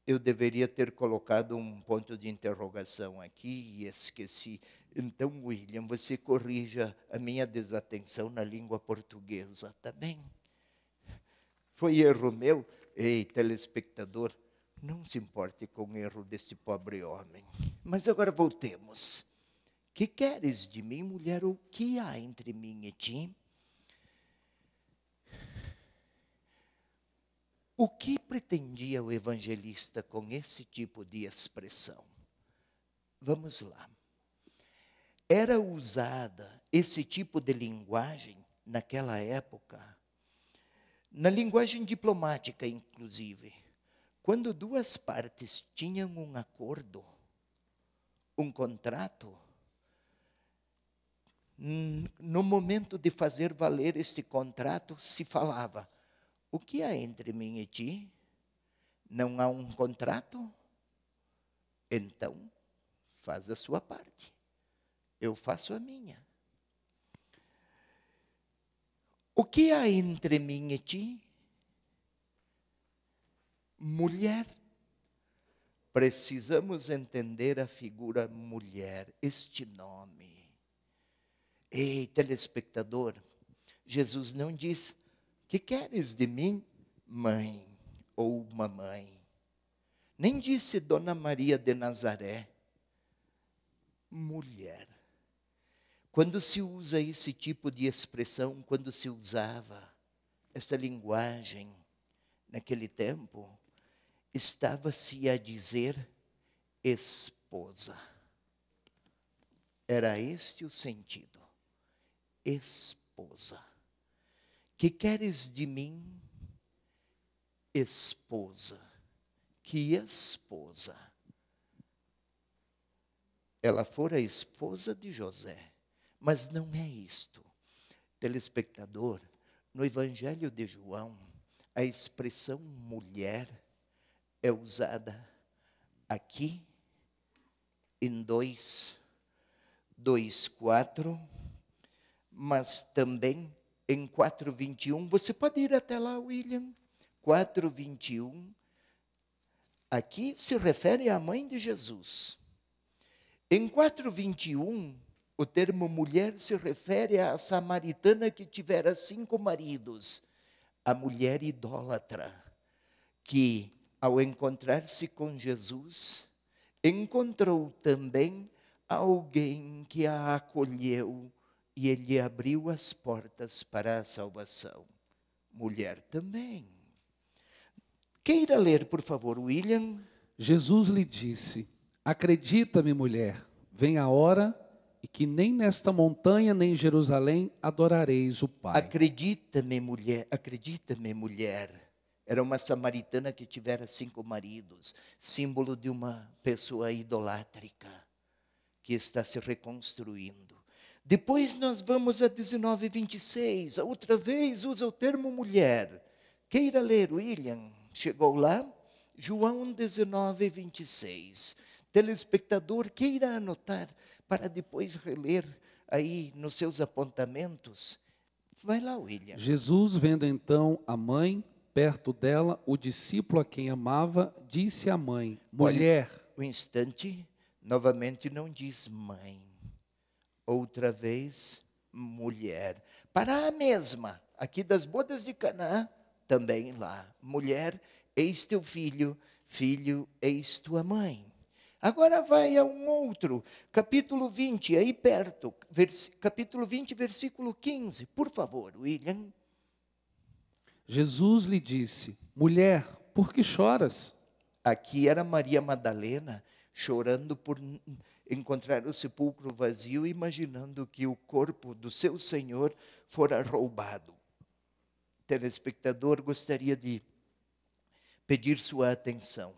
Eu deveria ter colocado um ponto de interrogação aqui e esqueci. Então, William, você corrija a minha desatenção na língua portuguesa, tá bem? Foi erro meu? Ei, telespectador, não se importe com o erro desse pobre homem. Mas agora voltemos. Que queres de mim, mulher? O que há entre mim e ti? O que pretendia o evangelista com esse tipo de expressão? Vamos lá. Era usada esse tipo de linguagem naquela época, na linguagem diplomática, inclusive, quando duas partes tinham um acordo, um contrato, no momento de fazer valer este contrato, se falava: o que há entre mim e ti? Não há um contrato? Então, faz a sua parte. Eu faço a minha. O que há entre mim e ti? Mulher. Precisamos entender a figura mulher, este nome. Ei, telespectador, Jesus não diz: que queres de mim, mãe ou mamãe? Nem disse Dona Maria de Nazaré. Mulher. Quando se usa esse tipo de expressão, quando se usava essa linguagem naquele tempo, estava-se a dizer esposa. Era este o sentido. Esposa. Que queres de mim, esposa? Que esposa? Ela fora esposa de José, mas não é isto. Telespectador, no Evangelho de João, a expressão mulher é usada aqui em 2:4, mas também em 4:21, você pode ir até lá, William, 4:21, aqui se refere à mãe de Jesus. Em 4:21, o termo mulher se refere à samaritana que tivera 5 maridos, a mulher idólatra, que ao encontrar-se com Jesus, encontrou também alguém que a acolheu e ele abriu as portas para a salvação. Mulher também. Queira ler, por favor, William. Jesus lhe disse: acredita-me, mulher, vem a hora e que nem nesta montanha nem em Jerusalém adorareis o Pai. Acredita-me, mulher. Era uma samaritana que tivera 5 maridos, símbolo de uma pessoa idolátrica que está se reconstruindo. Depois nós vamos a 19:26, outra vez usa o termo mulher. Queira ler, William? Chegou lá? João 19:26. Telespectador, queira anotar para depois reler aí nos seus apontamentos. Vai lá, William. Jesus, vendo então a mãe perto dela, o discípulo a quem amava, disse à mãe: mulher. Olha, um instante, novamente não diz mãe. Outra vez, mulher. Para a mesma, aqui das bodas de Caná, também lá. Mulher, eis teu filho, filho, eis tua mãe. Agora vai a um outro, capítulo 20, aí perto, capítulo 20, versículo 15. Por favor, William. Jesus lhe disse: mulher, por que choras? Aqui era Maria Madalena, chorando por encontrar o sepulcro vazio, imaginando que o corpo do seu Senhor fora roubado. Telespectador, gostaria de pedir sua atenção.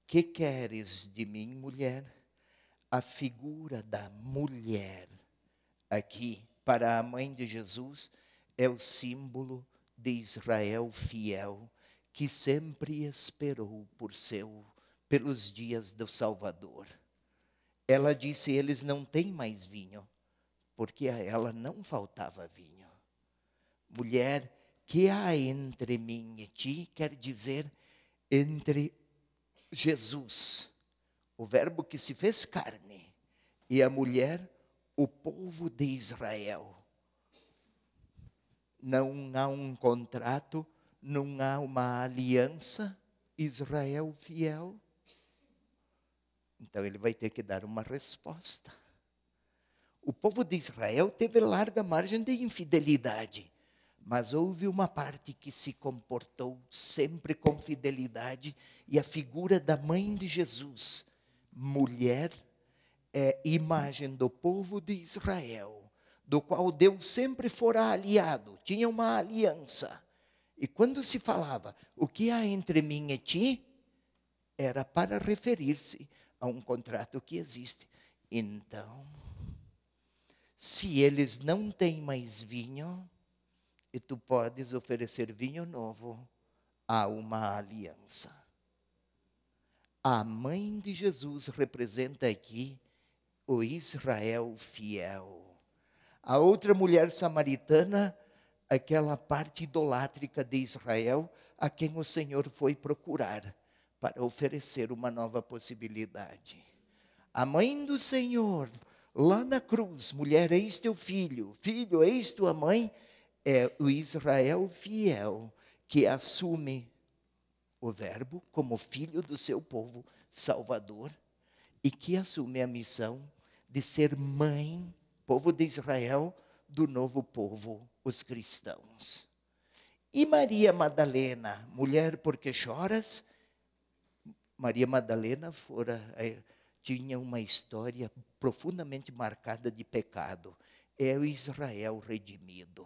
Que queres de mim, mulher? A figura da mulher aqui, para a mãe de Jesus, é o símbolo de Israel fiel, que sempre esperou pelos dias do Salvador. Ela disse: eles não têm mais vinho, porque a ela não faltava vinho. Mulher, que há entre mim e ti, quer dizer, entre Jesus, o verbo que se fez carne, e a mulher, o povo de Israel. Não há um contrato, não há uma aliança, Israel fiel. Então ele vai ter que dar uma resposta. O povo de Israel teve larga margem de infidelidade, mas houve uma parte que se comportou sempre com fidelidade, e a figura da mãe de Jesus, mulher, é imagem do povo de Israel, do qual Deus sempre fora aliado, tinha uma aliança. E quando se falava, o que há entre mim e ti, era para referir-se a um contrato que existe. Então, se eles não têm mais vinho, e tu podes oferecer vinho novo, há uma aliança. A mãe de Jesus representa aqui o Israel fiel. A outra mulher samaritana, aquela parte idolátrica de Israel, a quem o Senhor foi procurar para oferecer uma nova possibilidade. A mãe do Senhor, lá na cruz, mulher, eis teu filho, filho, eis tua mãe, é o Israel fiel, que assume o verbo como filho do seu povo salvador, e que assume a missão de ser mãe, povo de Israel, do novo povo, os cristãos. E Maria Madalena, mulher, por que choras? Maria Madalena tinha uma história profundamente marcada de pecado. É o Israel redimido.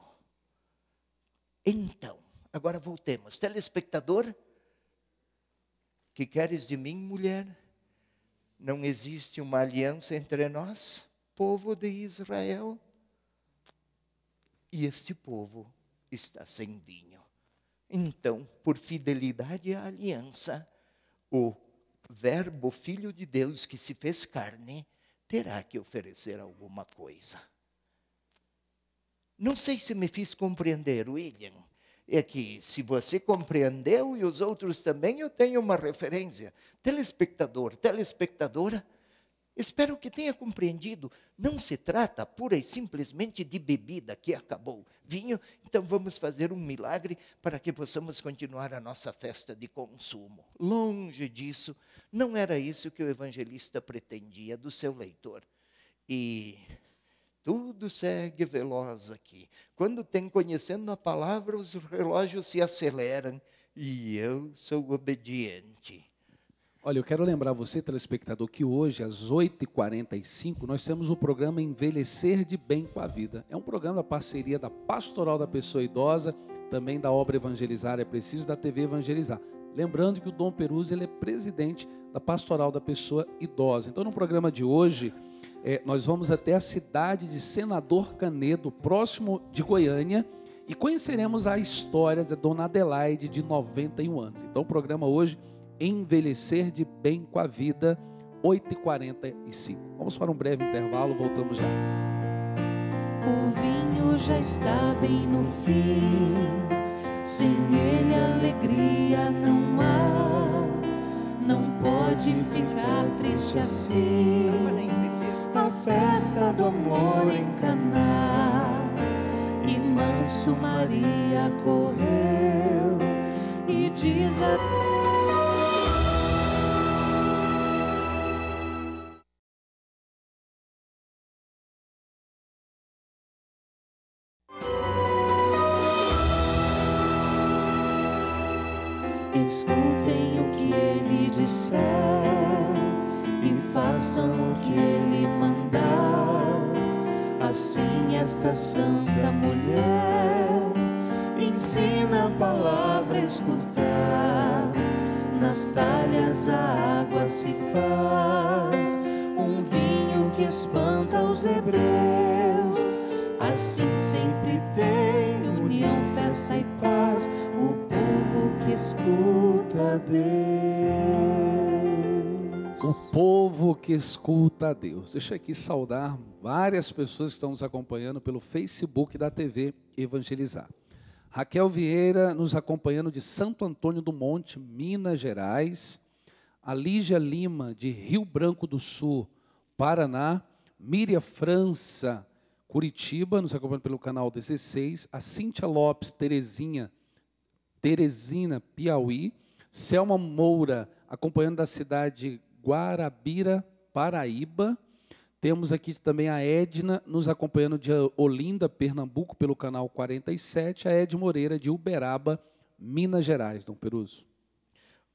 Então, agora voltemos. Telespectador, que queres de mim, mulher? Não existe uma aliança entre nós, povo de Israel? E este povo está sem vinho. Então, por fidelidade à aliança, o verbo Filho de Deus que se fez carne terá que oferecer alguma coisa. Não sei se me fiz compreender, William. É que se você compreendeu e os outros também, eu tenho uma referência. Telespectador, telespectadora, espero que tenha compreendido. Não se trata pura e simplesmente de bebida que acabou. Vinho, então vamos fazer um milagre para que possamos continuar a nossa festa de consumo. Longe disso, não era isso que o evangelista pretendia do seu leitor. E tudo segue veloz aqui. Quando tem conhecendo a palavra, os relógios se aceleram. E eu sou obediente. Olha, eu quero lembrar você, telespectador, que hoje, às 8h45, nós temos o programa Envelhecer de Bem com a Vida. É um programa da parceria da Pastoral da Pessoa Idosa, também da obra Evangelizar é Preciso, da TV Evangelizar. Lembrando que o Dom Peruzzi, ele é presidente da Pastoral da Pessoa Idosa. Então, no programa de hoje, nós vamos até a cidade de Senador Canedo, próximo de Goiânia, e conheceremos a história da Dona Adelaide, de 91 anos. Então, o programa hoje, Envelhecer de Bem com a Vida, 8h45. Vamos para um breve intervalo, voltamos já. O vinho já está bem no fim, sem ele alegria não há, não pode ficar triste assim. A festa do amor em Caná, E manso Maria correu e diz a escutem o que ele disser e façam o que ele mandar. Assim esta santa mulher ensina a palavra a escutar. Nas talhas a água se faz um vinho que espanta os hebreus. Assim sempre tem união, festa e paz o povo que escuta a Deus. O povo que escuta a Deus. Deixa aqui saudar várias pessoas que estão nos acompanhando pelo Facebook da TV Evangelizar. Raquel Vieira nos acompanhando de Santo Antônio do Monte, Minas Gerais. A Lígia Lima, de Rio Branco do Sul, Paraná. Miriam França, Curitiba, nos acompanhando pelo canal 16. A Cíntia Lopes, Teresina, Piauí. Selma Moura, acompanhando da cidade de Guarabira, Paraíba. Temos aqui também a Edna, nos acompanhando de Olinda, Pernambuco, pelo canal 47. A Ed Moreira, de Uberaba, Minas Gerais. Dom Peruzzi.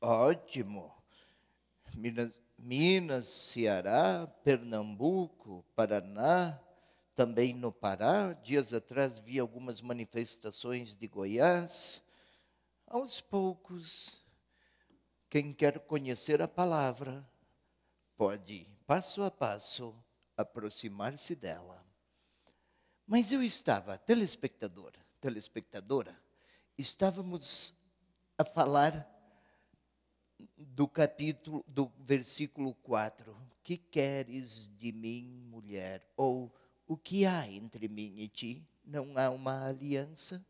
Ótimo. Minas, Ceará, Pernambuco, Paraná, também no Pará. Dias atrás vi algumas manifestações de Goiás. Aos poucos, quem quer conhecer a palavra pode, passo a passo, aproximar-se dela. Mas eu estava, telespectadora, estávamos a falar do versículo 4. Que queres de mim, mulher? Ou, o que há entre mim e ti? Não há uma aliança?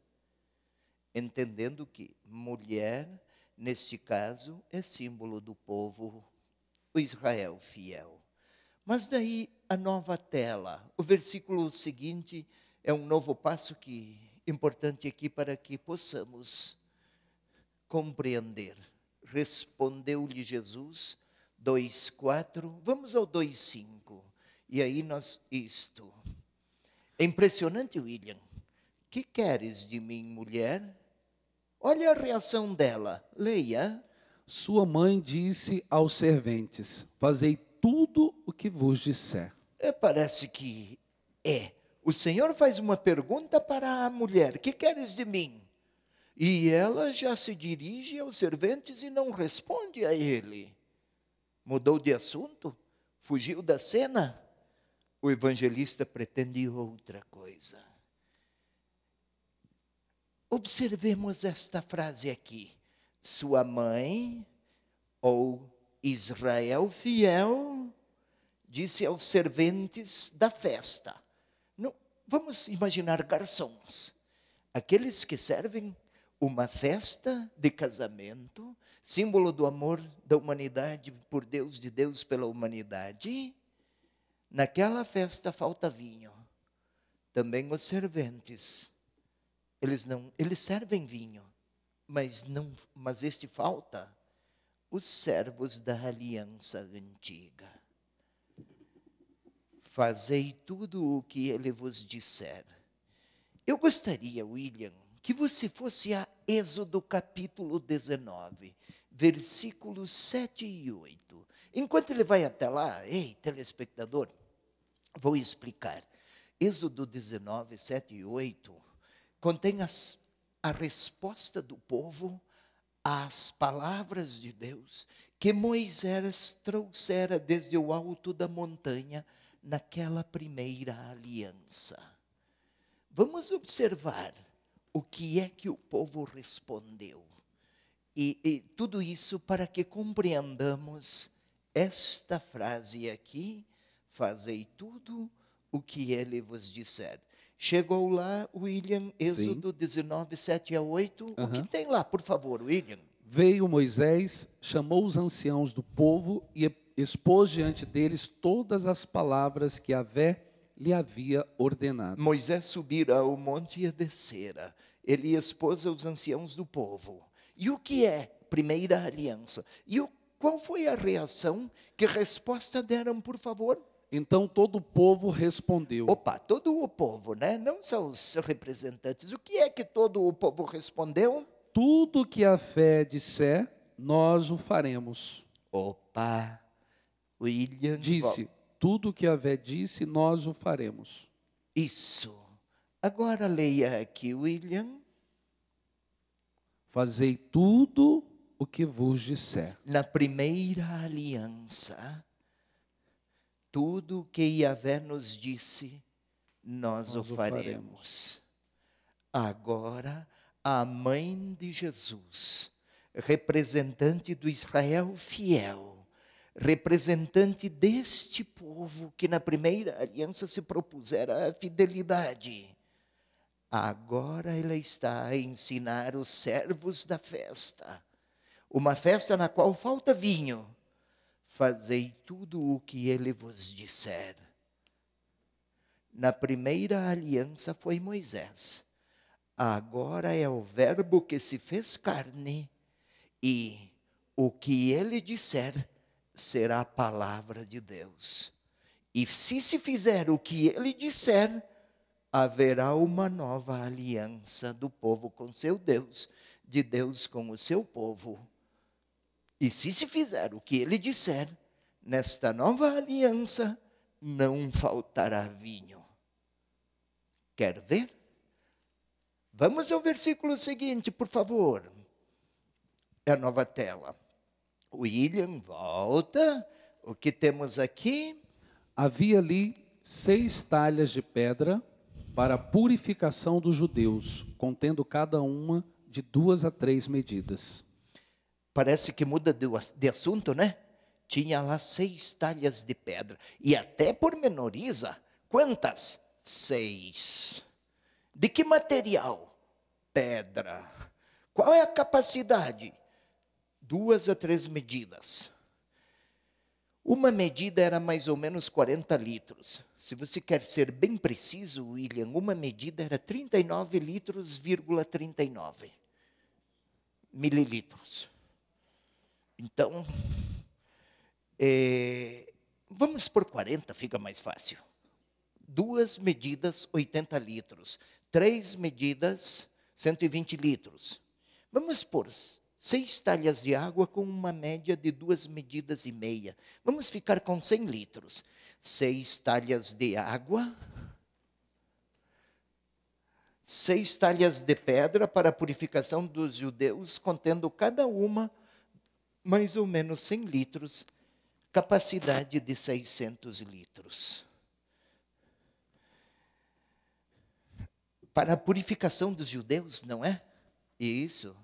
Entendendo que mulher, neste caso, é símbolo do povo, o Israel fiel. Mas daí a nova tela, o versículo seguinte é um novo passo importante aqui para que possamos compreender. Respondeu-lhe Jesus, 2,4, vamos ao 2,5. E aí isto. É impressionante, William. Que queres de mim, mulher? Olha a reação dela, leia. Sua mãe disse aos serventes: fazei tudo o que vos disser. Parece que o Senhor faz uma pergunta para a mulher: que queres de mim? E ela já se dirige aos serventes e não responde a ele. Mudou de assunto? Fugiu da cena? O evangelista pretende outra coisa. Observemos esta frase aqui. Sua mãe, ou Israel fiel, disse aos serventes da festa. Não, vamos imaginar garçons, aqueles que servem uma festa de casamento, símbolo do amor da humanidade por Deus, de Deus pela humanidade. Naquela festa falta vinho. Também os serventes, eles servem vinho, mas este falta. Os servos da aliança antiga. Fazei tudo o que ele vos disser. Eu gostaria, William, que você fosse a Êxodo capítulo 19. versículos 7 e 8. Enquanto ele vai até lá, ei, telespectador, vou explicar. Êxodo 19, 7 e 8, contém a resposta do povo às palavras de Deus que Moisés trouxera desde o alto da montanha naquela primeira aliança. Vamos observar o que é que o povo respondeu. E tudo isso para que compreendamos esta frase aqui: fazei tudo o que ele vos disser. Chegou lá, William, Êxodo 19, 7 a 8. O que tem lá, por favor, William? Veio Moisés, chamou os anciãos do povo e expôs diante deles todas as palavras que Yahvé lhe havia ordenado. Moisés subira ao monte e descera. Ele expôs aos anciãos do povo. E o que é primeira aliança? Qual foi a reação? Que resposta deram, por favor? Então todo o povo respondeu. Opa, todo o povo, né? Não são os representantes. O que é que todo o povo respondeu? Tudo que a fé disser, nós o faremos. Opa, William Disse, tudo que a fé disse, nós o faremos. Isso. Agora leia aqui, William. Fazei tudo o que vos disser. Na primeira aliança, tudo o que Yahvé nos disse, nós o faremos. Agora, a mãe de Jesus, representante do Israel fiel, representante deste povo que na primeira aliança se propusera a fidelidade, agora ela está a ensinar os servos da festa, uma festa na qual falta vinho. Fazei tudo o que ele vos disser. Na primeira aliança foi Moisés. Agora é o Verbo que se fez carne. E o que ele disser será a palavra de Deus. E se fizer o que ele disser, haverá uma nova aliança do povo com seu Deus, de Deus com o seu povo. E se fizer o que ele disser, nesta nova aliança não faltará vinho. Quer ver? Vamos ao versículo seguinte, por favor. É a nova tela. William, volta. O que temos aqui? Havia ali 6 talhas de pedra para a purificação dos judeus, contendo cada uma de 2 a 3 medidas. Parece que muda de assunto, né? Tinha lá 6 talhas de pedra. E até pormenoriza. Quantas? 6. De que material? Pedra. Qual é a capacidade? 2 a 3 medidas. Uma medida era mais ou menos 40 litros. Se você quer ser bem preciso, William, uma medida era 39 litros,39 mililitros. Então, vamos por 40, fica mais fácil. 2 medidas, 80 litros. 3 medidas, 120 litros. Vamos por 6 talhas de água com uma média de 2 medidas e meia. Vamos ficar com 100 litros. 6 talhas de água. 6 talhas de pedra para a purificação dos judeus, contendo cada uma mais ou menos 100 litros, capacidade de 600 litros. Para a purificação dos judeus, não é? Isso.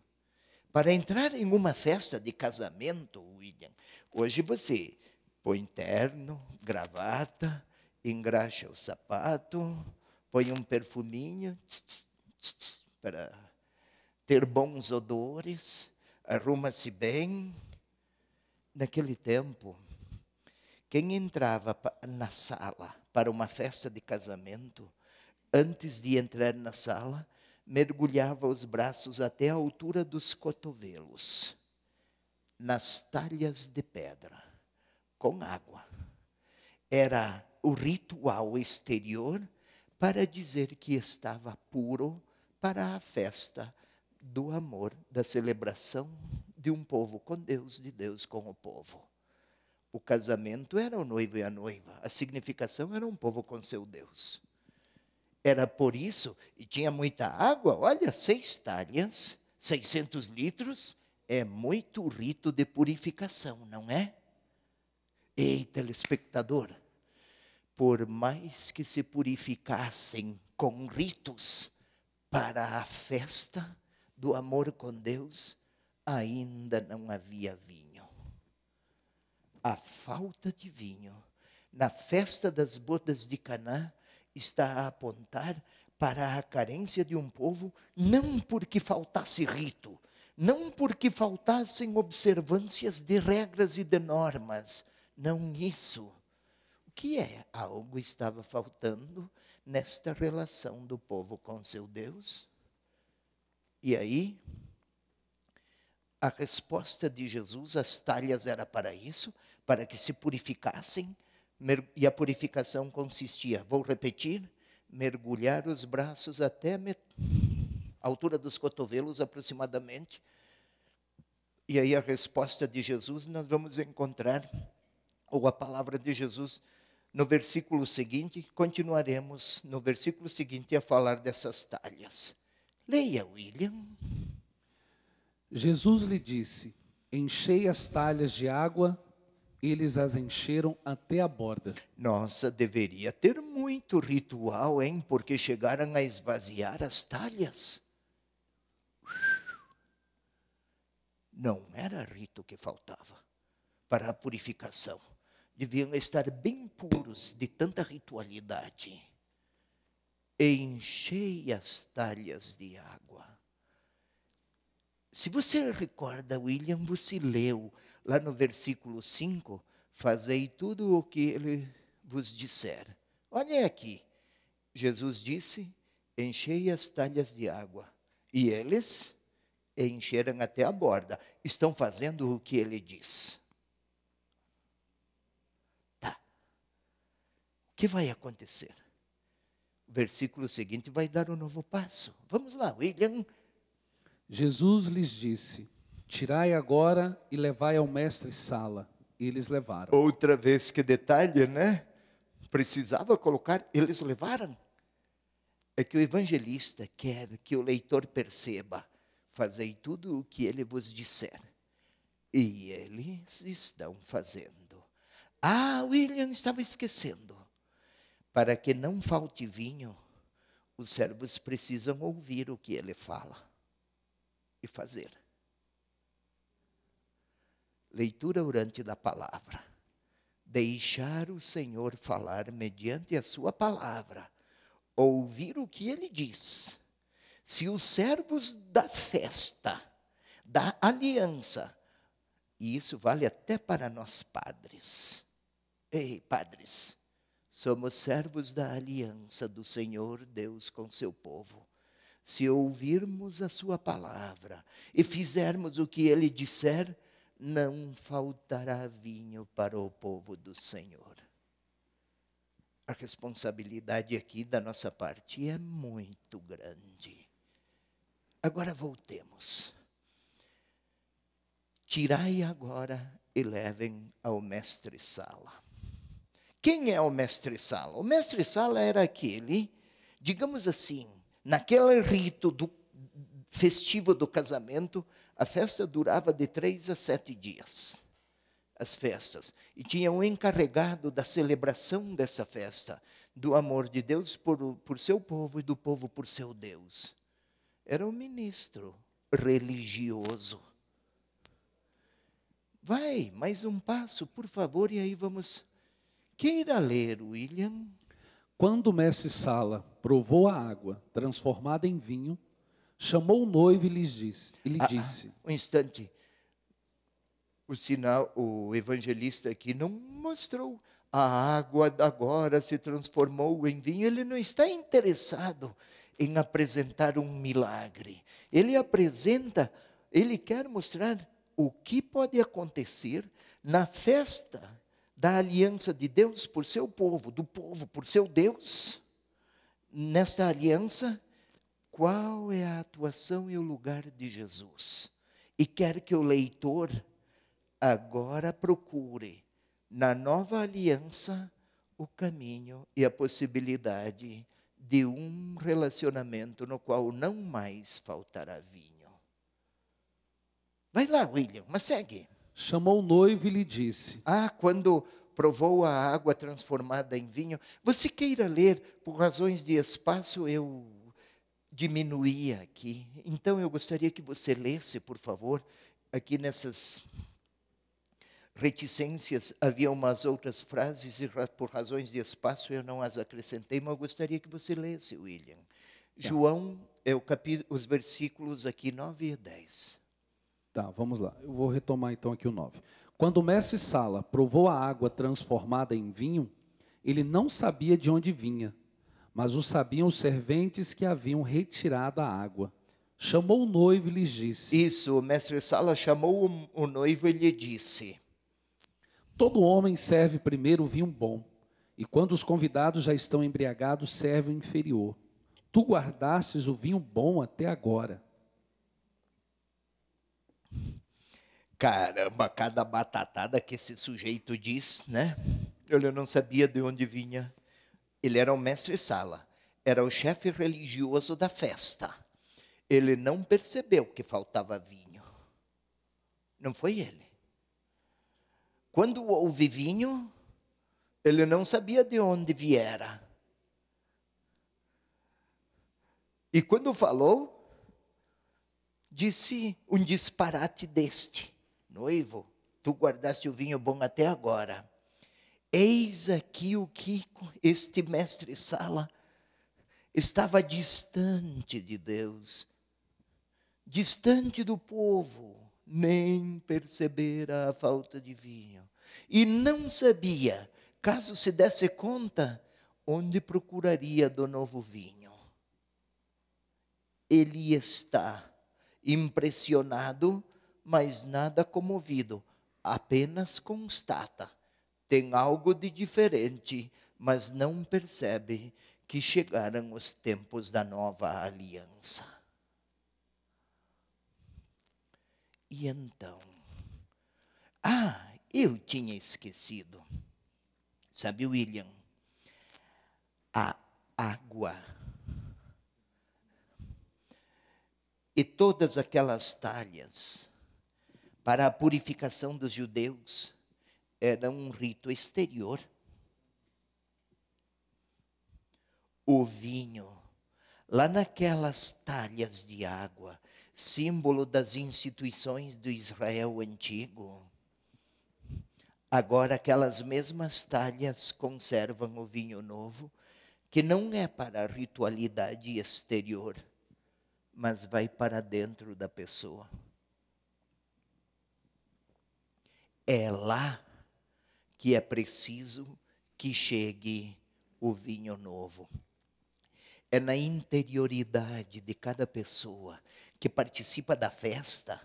Para entrar em uma festa de casamento, William, hoje você põe terno, gravata, engraxa o sapato, põe um perfuminho para ter bons odores, arruma-se bem. Naquele tempo, quem entrava na sala para uma festa de casamento, antes de entrar na sala, mergulhava os braços até a altura dos cotovelos, nas talhas de pedra, com água. Era o ritual exterior para dizer que estava puro para a festa do amor, da celebração de um povo com Deus, de Deus com o povo. O casamento era o noivo e a noiva. A significação era um povo com seu Deus. Era por isso, e tinha muita água, olha, 6 talhas, 600 litros, é muito rito de purificação, não é? Ei, telespectador, por mais que se purificassem com ritos para a festa do amor com Deus, ainda não havia vinho. A falta de vinho na festa das bodas de Caná está a apontar para a carência de um povo, não porque faltasse rito, não porque faltassem observâncias de regras e de normas, não isso. O que é? Algo estava faltando nesta relação do povo com seu Deus. E aí, a resposta de Jesus, as talhas era para isso, para que se purificassem, e a purificação consistia, vou repetir, mergulhar os braços até a altura dos cotovelos aproximadamente. E aí a resposta de Jesus nós vamos encontrar, ou a palavra de Jesus, no versículo seguinte. Continuaremos no versículo seguinte a falar dessas talhas. Leia, William. Jesus lhe disse: enchei as talhas de água. Eles as encheram até a borda. Nossa, deveria ter muito ritual, hein? Porque chegaram a esvaziar as talhas. Não era rito que faltava para a purificação. Deviam estar bem puros de tanta ritualidade. Enchei as talhas de água. Se você recorda, William, você leu lá no versículo 5, fazei tudo o que ele vos disser. Olha aqui, Jesus disse, enchei as talhas de água. E eles encheram até a borda. Estão fazendo o que ele diz. Tá. O que vai acontecer? O versículo seguinte vai dar um novo passo. Vamos lá, William. Jesus lhes disse: tirai agora e levai ao mestre-sala. E eles levaram. Outra vez, que detalhe, né? Precisava colocar, eles levaram. É que o evangelista quer que o leitor perceba: fazei tudo o que ele vos disser. E eles estão fazendo. Ah, William estava esquecendo. Para que não falte vinho, os servos precisam ouvir o que ele fala e fazer. Leitura orante da palavra. Deixar o Senhor falar mediante a sua palavra. Ouvir o que ele diz. Se os servos da festa, da aliança, e isso vale até para nós padres. Ei, padres, somos servos da aliança do Senhor Deus com seu povo. Se ouvirmos a sua palavra e fizermos o que ele disser, não faltará vinho para o povo do Senhor. A responsabilidade aqui da nossa parte é muito grande. Agora voltemos. Tirai agora e levem ao mestre-sala. Quem é o mestre-sala? O mestre-sala era aquele, digamos assim, naquele rito festivo do casamento, a festa durava de 3 a 7 dias. As festas. E tinha um encarregado da celebração dessa festa, do amor de Deus por seu povo e do povo por seu Deus. Era um ministro religioso. Vai, mais um passo, por favor, e aí vamos. Queira ler, William. Quando o mestre-sala provou a água transformada em vinho, chamou o noivo e lhe disse: Um instante. O evangelista aqui não mostrou. A água agora se transformou em vinho. Ele não está interessado em apresentar um milagre. Ele quer mostrar o que pode acontecer na festa da aliança de Deus por seu povo, do povo por seu Deus. Nesta aliança, qual é a atuação e o lugar de Jesus? e quer que o leitor agora procure na nova aliança o caminho e a possibilidade de um relacionamento no qual não mais faltará vinho. Vai lá, William, mas segue. Chamou o noivo e lhe disse: Quando provou a água transformada em vinho. Você queira ler, por razões de espaço eu diminuí aqui. Então eu gostaria que você lesse, por favor, aqui nessas reticências havia umas outras frases e por razões de espaço eu não as acrescentei, mas eu gostaria que você lesse, William. João, os versículos aqui 9 e 10. Tá, vamos lá. Eu vou retomar então aqui o 9. Quando o mestre Sala provou a água transformada em vinho, ele não sabia de onde vinha, mas o sabiam os serventes que haviam retirado a água. Chamou o noivo e lhes disse... Isso, o mestre Sala chamou o noivo e lhe disse... Todo homem serve primeiro o vinho bom, e quando os convidados já estão embriagados, serve o inferior. Tu guardastes o vinho bom até agora. Caramba, cada batatada que esse sujeito diz, né? Ele não sabia de onde vinha. Ele era o mestre Sala, era o chefe religioso da festa. Ele não percebeu que faltava vinho. Não foi ele. Quando houve vinho, ele não sabia de onde viera. E quando falou, disse um disparate deste. Noivo, tu guardaste o vinho bom até agora. Eis aqui o que este mestre Sala estava distante de Deus, distante do povo, nem percebera a falta de vinho. E não sabia, caso se desse conta, onde procuraria do novo vinho. Ele está impressionado, mas nada comovido, apenas constata. Tem algo de diferente, mas não percebe que chegaram os tempos da nova aliança. E então, eu tinha esquecido. Sabe, William, a água e todas aquelas talhas para a purificação dos judeus era um rito exterior. O vinho, lá naquelas talhas de água, símbolo das instituições do Israel antigo, agora aquelas mesmas talhas conservam o vinho novo, que não é para a ritualidade exterior, mas vai para dentro da pessoa. É lá que é preciso que chegue o vinho novo. É na interioridade de cada pessoa que participa da festa,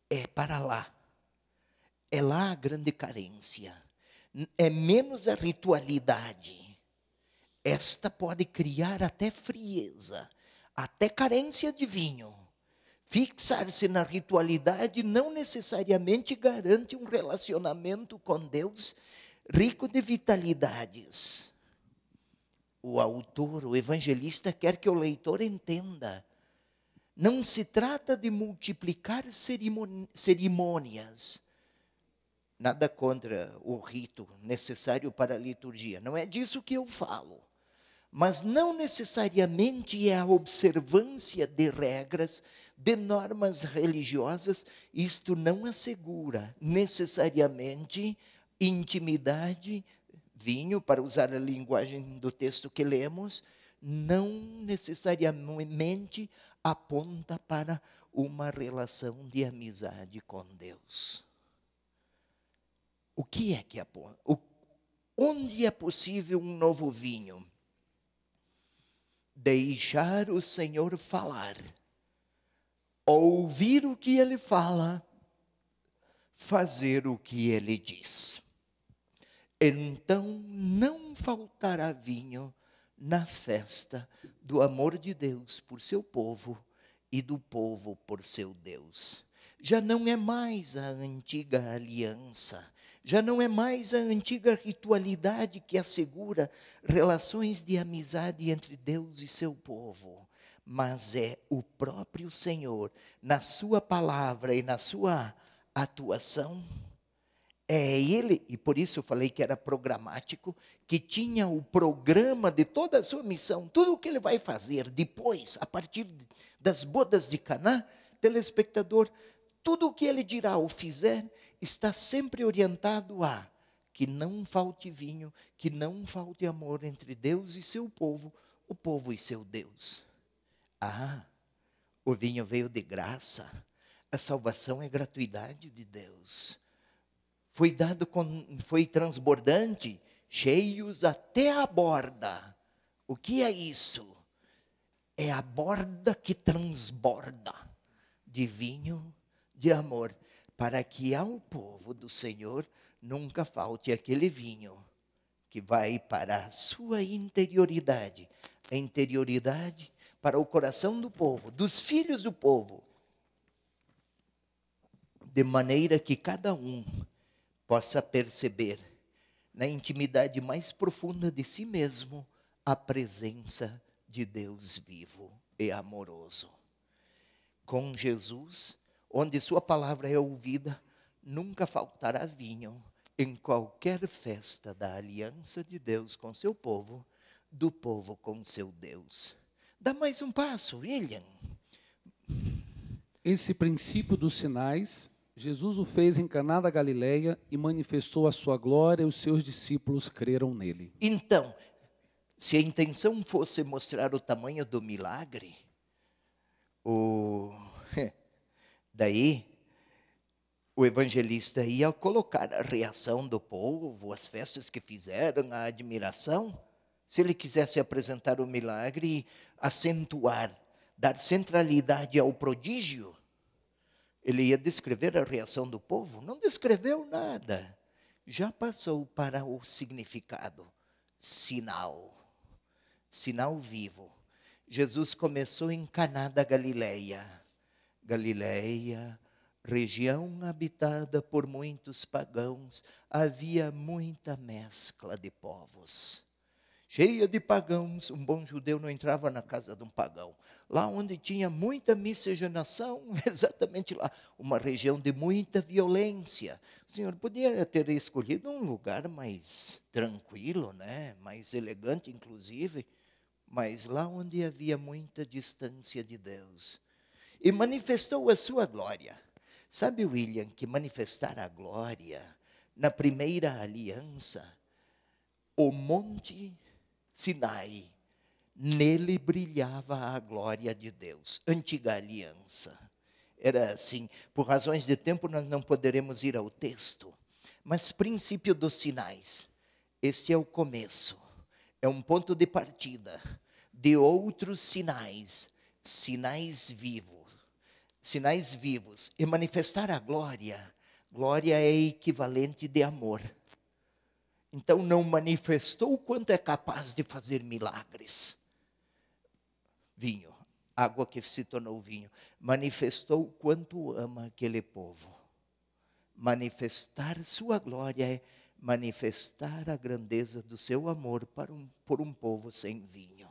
é para lá. É lá a grande carência. É menos a ritualidade. Esta pode criar até frieza, até carência de vinho. Fixar-se na ritualidade não necessariamente garante um relacionamento com Deus rico de vitalidades. O autor, o evangelista, quer que o leitor entenda. Não se trata de multiplicar cerimônias. Nada contra o rito necessário para a liturgia. Não é disso que eu falo. Mas não necessariamente é a observância de regras, de normas religiosas. Isto não assegura necessariamente intimidade. Vinho, para usar a linguagem do texto que lemos, não necessariamente aponta para uma relação de amizade com Deus. O que é que aponta? Onde é possível um novo vinho? Deixar o Senhor falar, ouvir o que Ele fala, fazer o que Ele diz. Então não faltará vinho na festa do amor de Deus por seu povo e do povo por seu Deus. Já não é mais a antiga aliança, já não é mais a antiga ritualidade que assegura relações de amizade entre Deus e seu povo, mas é o próprio Senhor, na sua palavra e na sua atuação. É Ele, e por isso eu falei que era programático, que tinha o programa de toda a sua missão, tudo o que Ele vai fazer depois, a partir das bodas de Caná. Telespectador, tudo o que Ele dirá ou fizer, está sempre orientado a que não falte vinho, que não falte amor entre Deus e seu povo, o povo e seu Deus. O vinho veio de graça, a salvação é gratuidade de Deus. Foi transbordante, cheios até a borda. O que é isso? É a borda que transborda de vinho, de amor, para que ao povo do Senhor nunca falte aquele vinho que vai para a sua interioridade, a interioridade para o coração do povo, dos filhos do povo, de maneira que cada um possa perceber, na intimidade mais profunda de si mesmo, a presença de Deus vivo e amoroso. Com Jesus, onde sua palavra é ouvida, nunca faltará vinho em qualquer festa da aliança de Deus com seu povo, do povo com seu Deus. Dá mais um passo, William. Esse princípio dos sinais, Jesus o fez em Caná da Galileia e manifestou a sua glória, e os seus discípulos creram nele. Então, se a intenção fosse mostrar o tamanho do milagre, daí o evangelista ia colocar a reação do povo, as festas que fizeram, a admiração. Se ele quisesse apresentar o milagre, acentuar, dar centralidade ao prodígio, ele ia descrever a reação do povo. Não descreveu nada. Já passou para o significado. Sinal. Sinal vivo. Jesus começou em Caná da Galileia. Galileia, região habitada por muitos pagãos. Havia muita mescla de povos. Cheia de pagãos, um bom judeu não entrava na casa de um pagão. Lá onde tinha muita miscigenação, exatamente lá, uma região de muita violência. O Senhor podia ter escolhido um lugar mais tranquilo, né? Mais elegante, inclusive, mas lá onde havia muita distância de Deus. E manifestou a sua glória. Sabe, William, que manifestar a glória, na primeira aliança, o monte Sinai, nele brilhava a glória de Deus. Antiga aliança. Era assim, por razões de tempo nós não poderemos ir ao texto, mas princípio dos sinais. Este é o começo, é um ponto de partida de outros sinais, sinais vivos. E manifestar a glória, glória é equivalente de amor. Então não manifestou o quanto é capaz de fazer milagres. Vinho, água que se tornou vinho. Manifestou o quanto ama aquele povo. Manifestar sua glória é manifestar a grandeza do seu amor por um povo sem vinho.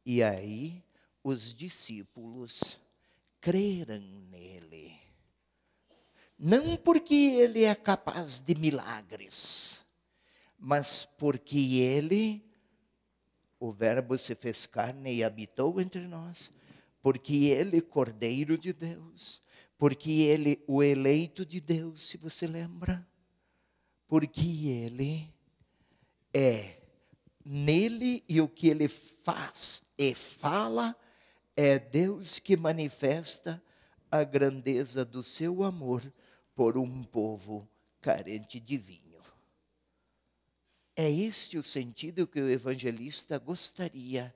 E aí os discípulos creram nele. Não porque ele é capaz de milagres, mas porque ele, o Verbo se fez carne e habitou entre nós, porque ele, Cordeiro de Deus, porque ele, o eleito de Deus, se você lembra, porque ele é nele e o que ele faz e fala é Deus que manifesta a grandeza do seu amor por um povo carente de vinho. É este o sentido que o evangelista gostaria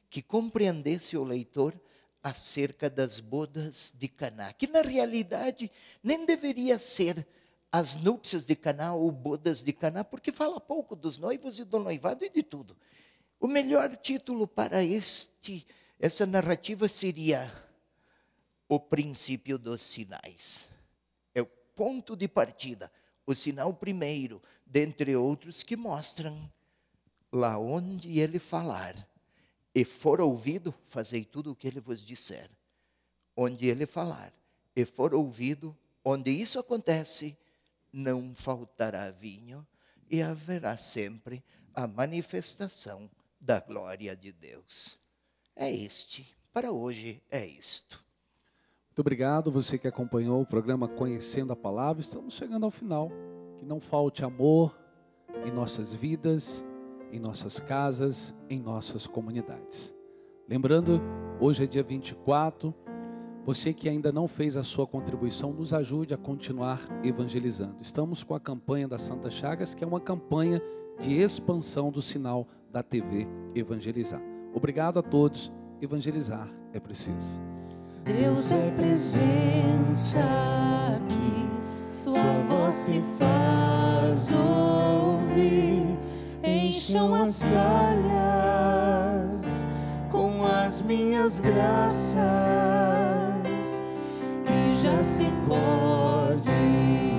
que compreendesse o leitor acerca das bodas de Caná, que na realidade nem deveria ser as núpcias de Caná ou bodas de Caná, porque fala pouco dos noivos e do noivado e de tudo. O melhor título para essa narrativa seria o princípio dos sinais. É o ponto de partida, o sinal primeiro, dentre outros que mostram lá onde ele falar e for ouvido, fazei tudo o que ele vos disser. Onde ele falar e for ouvido, onde isso acontece, não faltará vinho e haverá sempre a manifestação da glória de Deus. Para hoje é isto. Muito obrigado, você que acompanhou o programa Conhecendo a Palavra. Estamos chegando ao final. Que não falte amor em nossas vidas, em nossas casas, em nossas comunidades. Lembrando, hoje é dia 24. Você que ainda não fez a sua contribuição, nos ajude a continuar evangelizando. Estamos com a campanha da Santa Chagas, que é uma campanha de expansão do sinal da TV Evangelizar. Obrigado a todos. Evangelizar é preciso. Deus é presença aqui, sua voz se faz ouvir. Encham as talhas com as minhas graças e já se pode